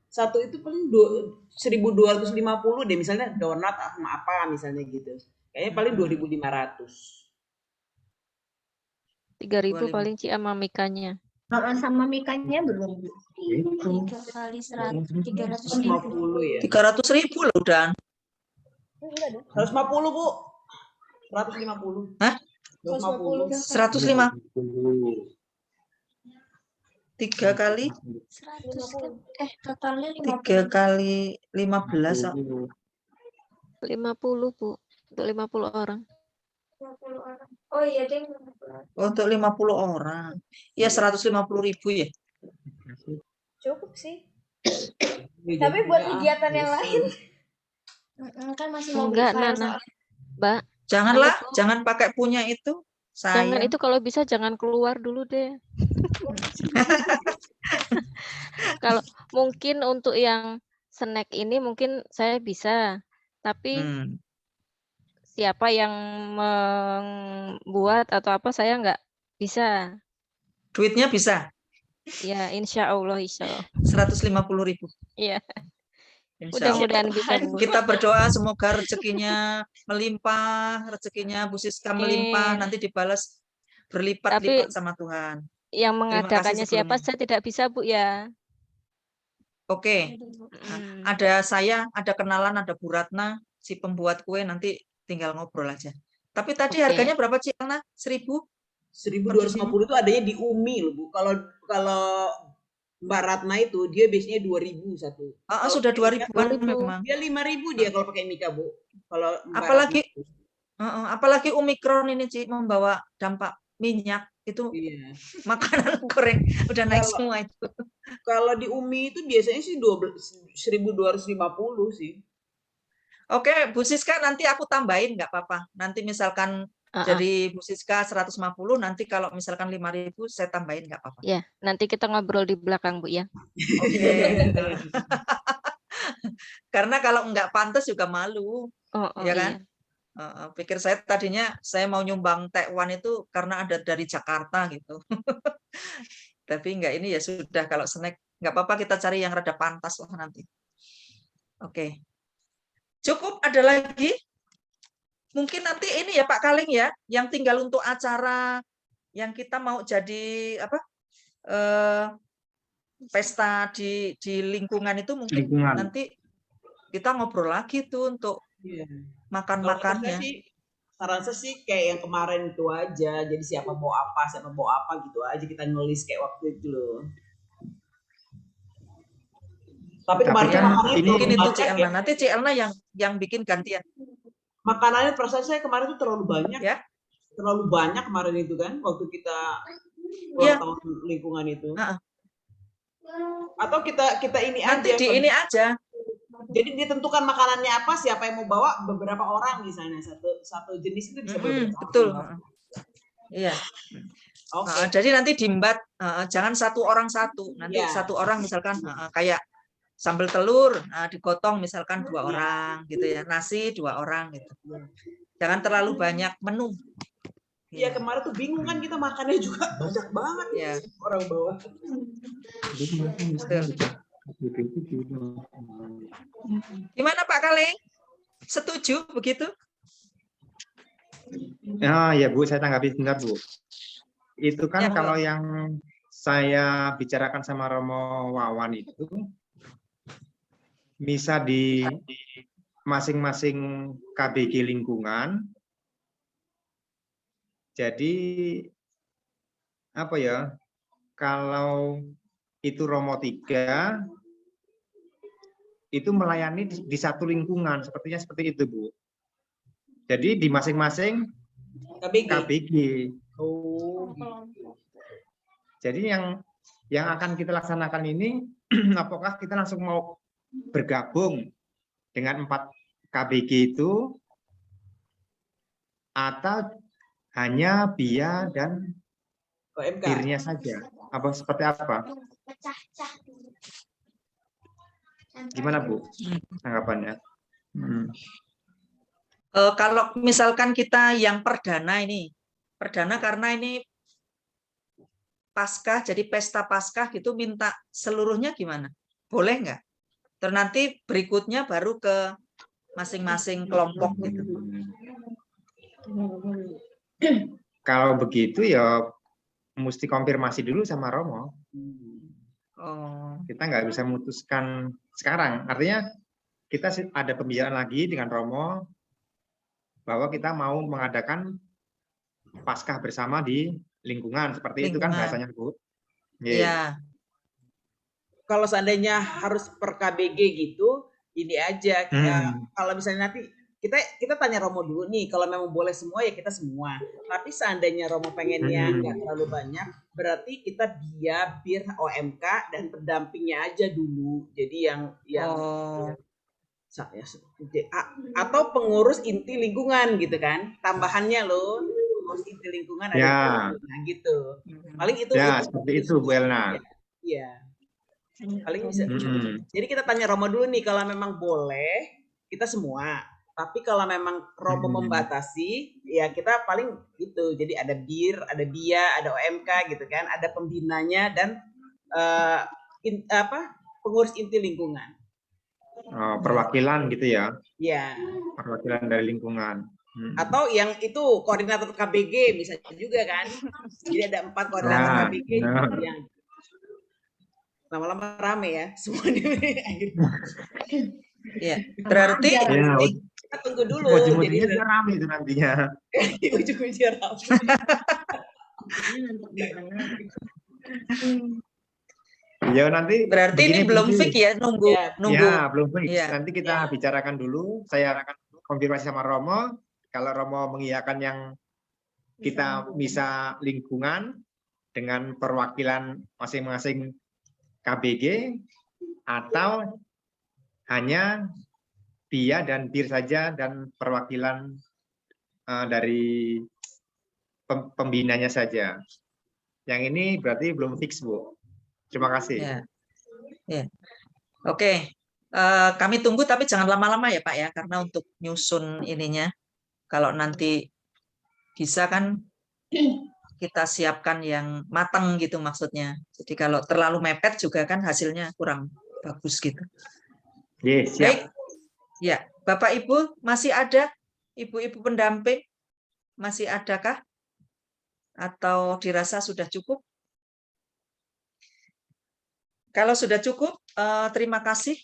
satu itu paling 1.250 deh, misalnya donat sama apa misalnya gitu. Kayaknya paling 2.500. 3.000 paling Ci sama mikanya. Sama mikanya belum. 3 kali 100, 350 ya. 300.000 loh Dan. 150 Bu. 150. Hah? 150. 150. 3 kali 100 totalnya 3 kali 15. 50 Bu, untuk 50 orang. 50 orang. Oh iya deh. Untuk 50 orang. Ya 150.000 ya. Cukup sih. Tapi buat kegiatan yang lain kan masih mau enggak, Nana. Mbak. Janganlah, jangan pakai punya itu. Jangan itu, kalau bisa jangan keluar dulu deh. Kalau mungkin untuk yang snack ini mungkin saya bisa, tapi siapa yang membuat atau apa saya nggak bisa. Duitnya bisa? Ya, insya Allah. 150.000. Iya. Mudah-mudahan bisa. Kita berdoa semoga rezekinya melimpah, rezekinya Bu Siska melimpah, nanti dibalas berlipat-lipat sama Tuhan. Yang mengadakannya siapa saya tidak bisa Bu ya. Oke. Ada saya, ada kenalan, ada Bu Ratna, si pembuat kue, nanti tinggal ngobrol aja. Tapi tadi harganya berapa Cik Elna? 1.000? 1.250 itu adanya di Umi loh Bu. Kalau Mbak Ratna itu dia biasanya 2.000 satu. Sudah 2.000-an memang. Dia 5.000 dia kalau pakai Mika Bu. Kalau apalagi Omikron ini Ci membawa dampak minyak itu. Iya. Makanan goreng udah naik semua itu. Kalau di Umi itu biasanya sih 1.250 sih. Oke, Bu Siska nanti aku tambahin nggak apa-apa. Nanti misalkan jadi Bu Siska 150, nanti kalau misalkan 5.000 saya tambahin nggak apa-apa. Ya, nanti kita ngobrol di belakang Bu ya. Oke. Karena kalau nggak pantas juga malu, ya kan? Iya. Pikir saya tadinya saya mau nyumbang tekwan itu karena ada dari Jakarta gitu. Tapi nggak, ini ya sudah, kalau snack nggak apa-apa, kita cari yang rada pantas lah nanti. Oke. Cukup, ada lagi? Mungkin nanti ini ya Pak Kaling ya, yang tinggal untuk acara yang kita mau jadi apa? Pesta di lingkungan itu mungkin nanti kita ngobrol lagi tuh untuk makan-makannya. Saran saya sih kayak yang kemarin itu aja. Jadi siapa bawa apa gitu aja, kita nulis kayak waktu itu loh. Tapi kemarin kan mungkin itu Cik Elna. Nanti Cik Elna yang bikin gantian. Makanannya perasaan saya kemarin itu terlalu banyak. Ya? Terlalu banyak kemarin itu kan, waktu kita ulang tahun lingkungan itu. Atau kita ini nanti aja. Ini aja. Jadi ditentukan makanannya apa, siapa yang mau bawa, beberapa orang misalnya, satu jenis itu bisa beberapa. Betul. Iya. Jadi nanti diembat, jangan satu orang satu. Nanti satu orang misalkan kayak sambal telur, digotong misalkan 2 orang gitu ya, nasi 2 orang gitu. Jangan terlalu banyak menu. Iya, kemarin tuh bingung kan kita makannya juga banyak banget ya orang bawah. Gimana Pak Kaleng? Setuju begitu? Ya Bu, saya tanggapi sebentar Bu. Itu kan Ya, kalau yang saya bicarakan sama Romo Wawan itu bisa di masing-masing KBG lingkungan. Jadi apa ya? Kalau itu Romo 3 itu melayani di satu lingkungan, sepertinya seperti itu Bu. Jadi di masing-masing KBG. Oh. Jadi yang akan kita laksanakan ini, apakah kita langsung mau bergabung dengan 4 KBG itu, atau hanya BIA dan BIR-nya saja? Apa seperti apa? Gimana Bu tanggapannya? Kalau misalkan kita yang perdana karena ini Paskah, jadi pesta Paskah gitu, minta seluruhnya gimana? Boleh nggak? Terus nanti berikutnya baru ke masing-masing kelompok gitu. Kalau begitu ya mesti konfirmasi dulu sama Romo. Kita nggak bisa memutuskan sekarang. Artinya kita ada pembicaraan lagi dengan Romo bahwa kita mau mengadakan Paskah bersama di lingkungan, seperti itu kan bahasanya Bu. Iya. Kalau seandainya harus per KBG gitu, ini aja. Kalau misalnya nanti kita tanya Romo dulu nih, kalau memang boleh semua ya kita semua. Tapi seandainya Romo pengennya nggak terlalu banyak, berarti kita BIA, BIR, OMK dan pendampingnya aja dulu. Jadi yang atau pengurus inti lingkungan gitu kan, tambahannya loh, pengurus inti lingkungan ada nah gitu. Paling itu ya seperti itu Bu Elna. Iya, paling bisa. Jadi kita tanya Romo dulu nih, kalau memang boleh kita semua. Tapi kalau memang Romo membatasi, ya kita paling gitu. Jadi ada BIR, ada BIA, ada OMK gitu kan, ada pembinanya dan pengurus inti lingkungan. Perwakilan gitu ya? Iya. Perwakilan dari lingkungan. Atau yang itu koordinator KBG misalnya juga kan. Jadi ada 4 koordinator KBG yang lama-lama rame ya semuanya. Ya, berarti kita tunggu dulu. Ujung-ujungnya juga rame itu nantinya. Ujung-ujungnya rame. Ya nanti berarti ini belum fix ya, nunggu. Ya, belum fix. Nanti kita bicarakan dulu. Saya akan konfirmasi sama Romo. Kalau Romo mengiyakan yang kita bisa lingkungan dengan perwakilan masing-masing KBG, atau hanya BIA dan BIR saja dan perwakilan dari pembinanya saja. Yang ini berarti belum fix Bu. Terima kasih. Oke. Kami tunggu tapi jangan lama-lama ya Pak ya, karena untuk nyusun ininya, kalau nanti bisa kan kita siapkan yang matang gitu maksudnya. Jadi kalau terlalu mepet juga kan hasilnya kurang bagus gitu. Baik. Ya, Bapak Ibu masih ada? Ibu-ibu pendamping masih adakah? Atau dirasa sudah cukup? Kalau sudah cukup, terima kasih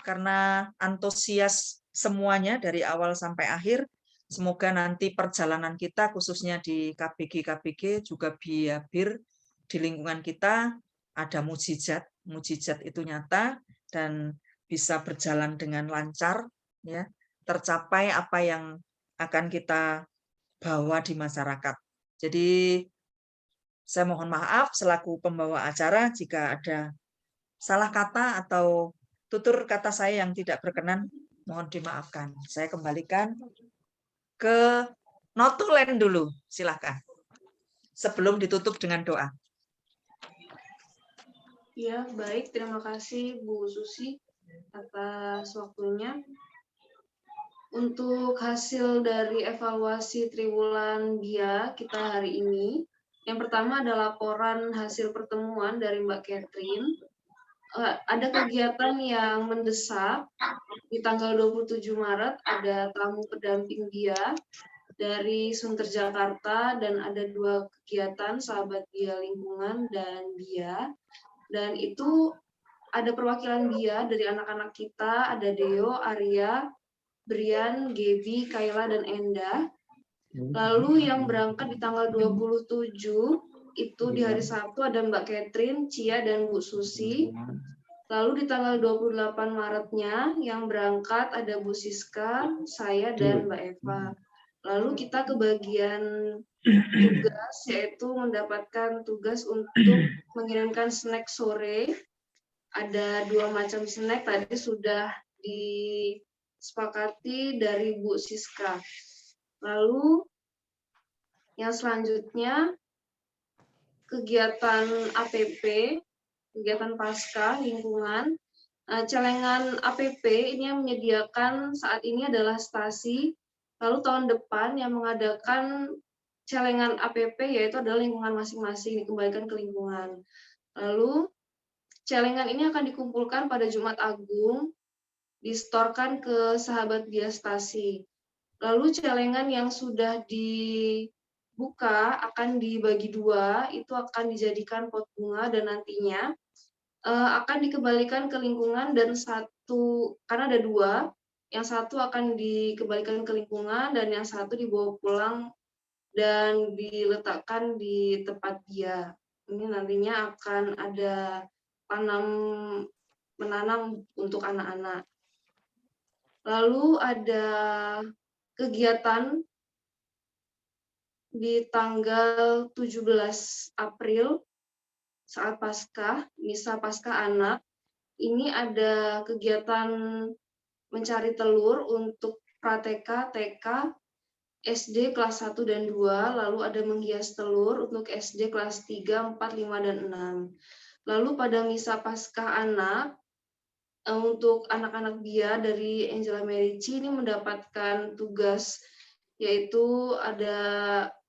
karena antusias semuanya dari awal sampai akhir. Semoga nanti perjalanan kita khususnya di KBG juga BIA BIR di lingkungan kita ada mukjizat itu nyata dan bisa berjalan dengan lancar, ya, tercapai apa yang akan kita bawa di masyarakat. Jadi saya mohon maaf selaku pembawa acara jika ada salah kata atau tutur kata saya yang tidak berkenan, mohon dimaafkan. Saya kembalikan ke notulen dulu, silakan. Sebelum ditutup dengan doa. Ya, baik. Terima kasih Bu Susi atas waktunya. Untuk hasil dari evaluasi triwulan BIA kita hari ini, yang pertama ada laporan hasil pertemuan dari Mbak Catherine. Ada kegiatan yang mendesak di tanggal 27 Maret, ada tamu pendamping BIA dari Sunter Jakarta, dan ada 2 kegiatan sahabat BIA lingkungan dan BIA. Dan itu ada perwakilan BIA dari anak-anak kita, ada Deo, Arya, Brian, Gaby, Kayla, dan Enda. Lalu yang berangkat di tanggal 27 itu di hari Sabtu ada Mbak Catherine, Cia, dan Bu Susi. Lalu di tanggal 28 Maretnya yang berangkat ada Bu Siska, saya, dan Mbak Eva. Lalu kita ke bagian tugas, yaitu mendapatkan tugas untuk mengirimkan snack sore. Ada 2 macam snack, tadi sudah disepakati dari Bu Siska. Lalu yang selanjutnya kegiatan APP, kegiatan pasca lingkungan. Celengan APP ini yang menyediakan saat ini adalah Stasi. Lalu tahun depan yang mengadakan celengan APP yaitu adalah lingkungan masing-masing, dikembalikan ke lingkungan. Lalu celengan ini akan dikumpulkan pada Jumat Agung, distorkan ke sahabat BIA Stasi. Lalu celengan yang sudah dibuka akan dibagi 2, itu akan dijadikan pot bunga dan nantinya akan dikembalikan ke lingkungan, dan satu, karena ada 2, yang satu akan dikembalikan ke lingkungan dan yang satu dibawa pulang dan diletakkan di tempat BIA. Ini nantinya akan ada menanam untuk anak-anak. Lalu ada kegiatan di tanggal 17 April saat Paskah, Misa Paskah Anak. Ini ada kegiatan mencari telur untuk Prateka, TK, SD kelas 1 dan 2, lalu ada menghias telur untuk SD kelas 3, 4, 5, dan 6. Lalu pada Misa Paskah Anak, untuk anak-anak BIA dari Angela Merici ini mendapatkan tugas, yaitu ada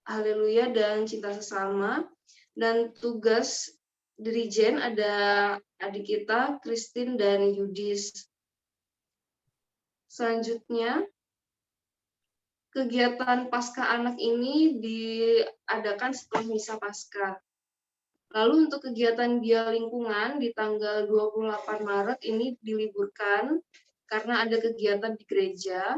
Haleluya dan Cinta Sesama, dan tugas Dirijen ada adik kita, Christine dan Yudis. Selanjutnya, kegiatan Paskah Anak ini diadakan setelah Misa Paskah. Lalu untuk kegiatan BIA lingkungan di tanggal 28 Maret ini diliburkan karena ada kegiatan di gereja.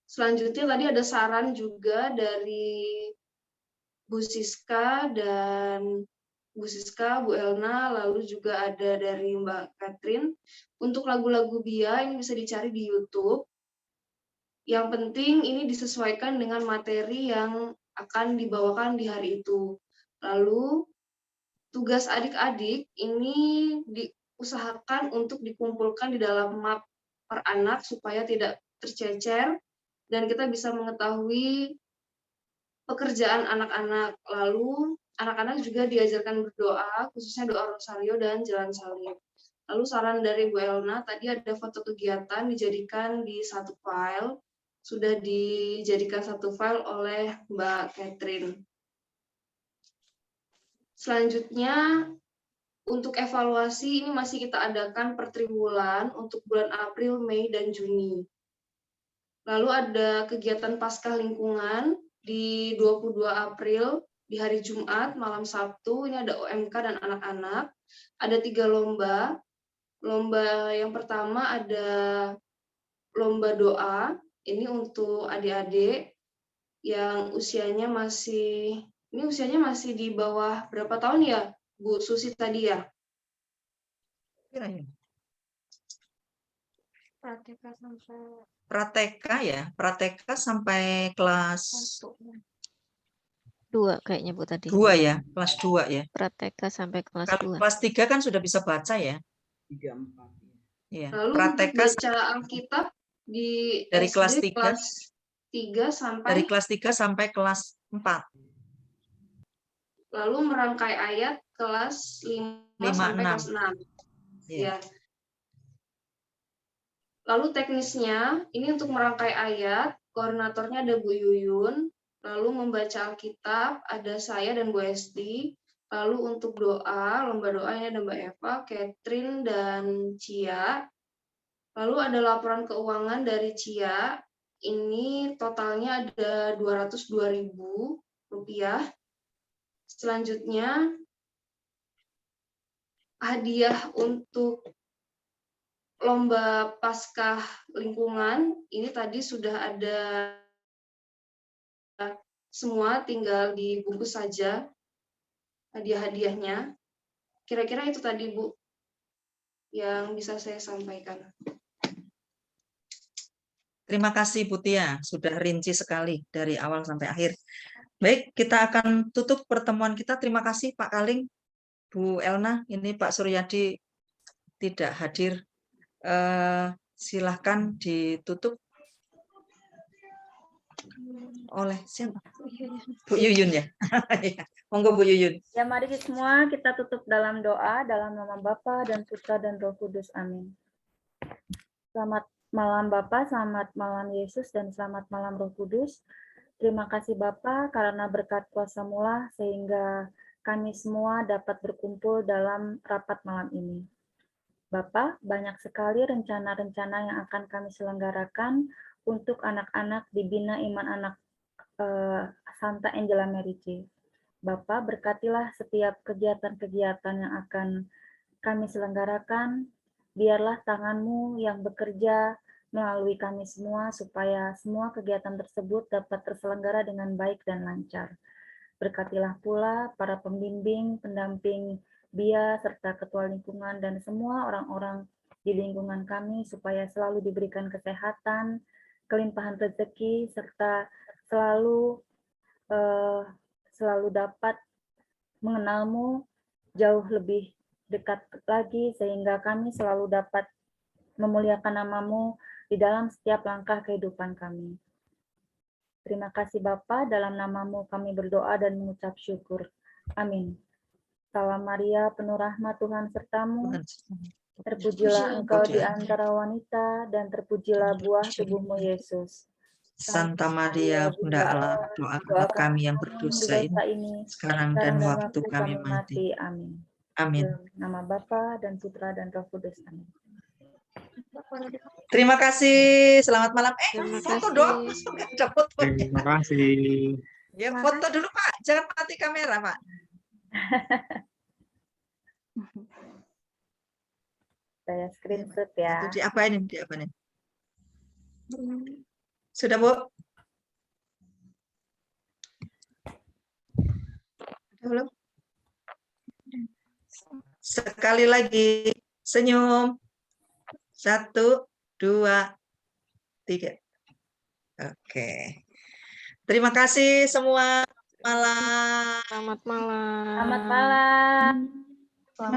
Selanjutnya tadi ada saran juga dari Bu Siska dan Bu Elna, lalu juga ada dari Mbak Catherine. Untuk lagu-lagu BIA ini bisa dicari di YouTube. Yang penting ini disesuaikan dengan materi yang akan dibawakan di hari itu. Lalu tugas adik-adik ini diusahakan untuk dikumpulkan di dalam map per anak supaya tidak tercecer dan kita bisa mengetahui pekerjaan anak-anak. Lalu anak-anak juga diajarkan berdoa, khususnya doa rosario dan jalan salib. Lalu saran dari Bu Elna, tadi ada foto kegiatan dijadikan di satu file, sudah dijadikan satu file oleh Mbak Catherine. Selanjutnya, untuk evaluasi ini masih kita adakan per triwulan untuk bulan April, Mei, dan Juni. Lalu ada kegiatan Paskah Lingkungan di 22 April, di hari Jumat, malam Sabtu. Ini ada OMK dan anak-anak. Ada 3 lomba. Lomba yang pertama ada lomba doa. Ini untuk adik-adik yang usianya masih di bawah berapa tahun ya, Bu Susi tadi ya? Prateka sampai kelas 2 kayaknya Bu tadi. 2 ya, kelas 2 ya. Prateka sampai kelas 2. Kalau kelas 3 kan sudah bisa baca ya. 3, 4. Ya. Lalu Prateka baca Alkitab dari SD kelas 3 sampai dari kelas 3 sampai kelas 4. Lalu merangkai ayat kelas 5 sampai kelas 6. Ya. Lalu teknisnya, ini untuk merangkai ayat, koordinatornya ada Bu Yuyun, lalu membaca Alkitab, ada saya dan Bu Esti, lalu untuk doa, lomba doanya ada Mbak Eva, Catherine, dan Cia, lalu ada laporan keuangan dari Cia, ini totalnya ada Rp202.000. Selanjutnya, hadiah untuk lomba Paskah lingkungan, ini tadi sudah ada semua, tinggal dibungkus saja hadiah-hadiahnya. Kira-kira itu tadi, Bu, yang bisa saya sampaikan. Terima kasih Bu Tia, sudah rinci sekali dari awal sampai akhir. Baik, kita akan tutup pertemuan kita. Terima kasih Pak Kaling, Bu Elna, ini Pak Suryadi tidak hadir. Silahkan ditutup oleh siapa? Bu Yuyun ya. Monggo Bu Yuyun. Ya, mari semua kita tutup dalam doa dalam nama Bapa dan Putra dan Roh Kudus. Amin. Selamat malam Bapa, selamat malam Yesus, dan selamat malam Roh Kudus. Terima kasih Bapa karena berkat kuasa mula sehingga kami semua dapat berkumpul dalam rapat malam ini. Bapak, banyak sekali rencana-rencana yang akan kami selenggarakan untuk anak-anak di Bina Iman Anak Santa Angela Merici. Bapak, berkatilah setiap kegiatan-kegiatan yang akan kami selenggarakan. Biarlah tangan-Mu yang bekerja melalui kami semua, supaya semua kegiatan tersebut dapat terselenggara dengan baik dan lancar. Berkatilah pula para pembimbing, pendamping BIA, serta ketua lingkungan, dan semua orang-orang di lingkungan kami, supaya selalu diberikan kesehatan, kelimpahan rezeki, serta selalu dapat mengenal-Mu jauh lebih dekat lagi, sehingga kami selalu dapat memuliakan nama-Mu di dalam setiap langkah kehidupan kami. Terima kasih Bapa, dalam nama-Mu kami berdoa dan mengucap syukur. Amin. Salam Maria, penuh rahmat Tuhan sertamu. Terpujilah Engkau di antara wanita, dan terpujilah buah tubuh-Mu Yesus. Santa Maria, Bunda Allah, doakanlah kami yang berdosa ini, sekarang dan waktu kami mati. Amin. Amin. Nama Bapa dan Putra dan Roh Kudus. Amin. Terima kasih. Selamat malam. kasih. Foto dong. Ada fotonya. Terima kasih. Ya, foto dulu Pak. Jangan mati kamera Pak. Saya screenshot ya. Itu diapain? Sudah Bu? Belum? Sekali lagi. Senyum. 1, 2, 3. Oke. Terima kasih semua. Malam. Selamat malam. Selamat malam.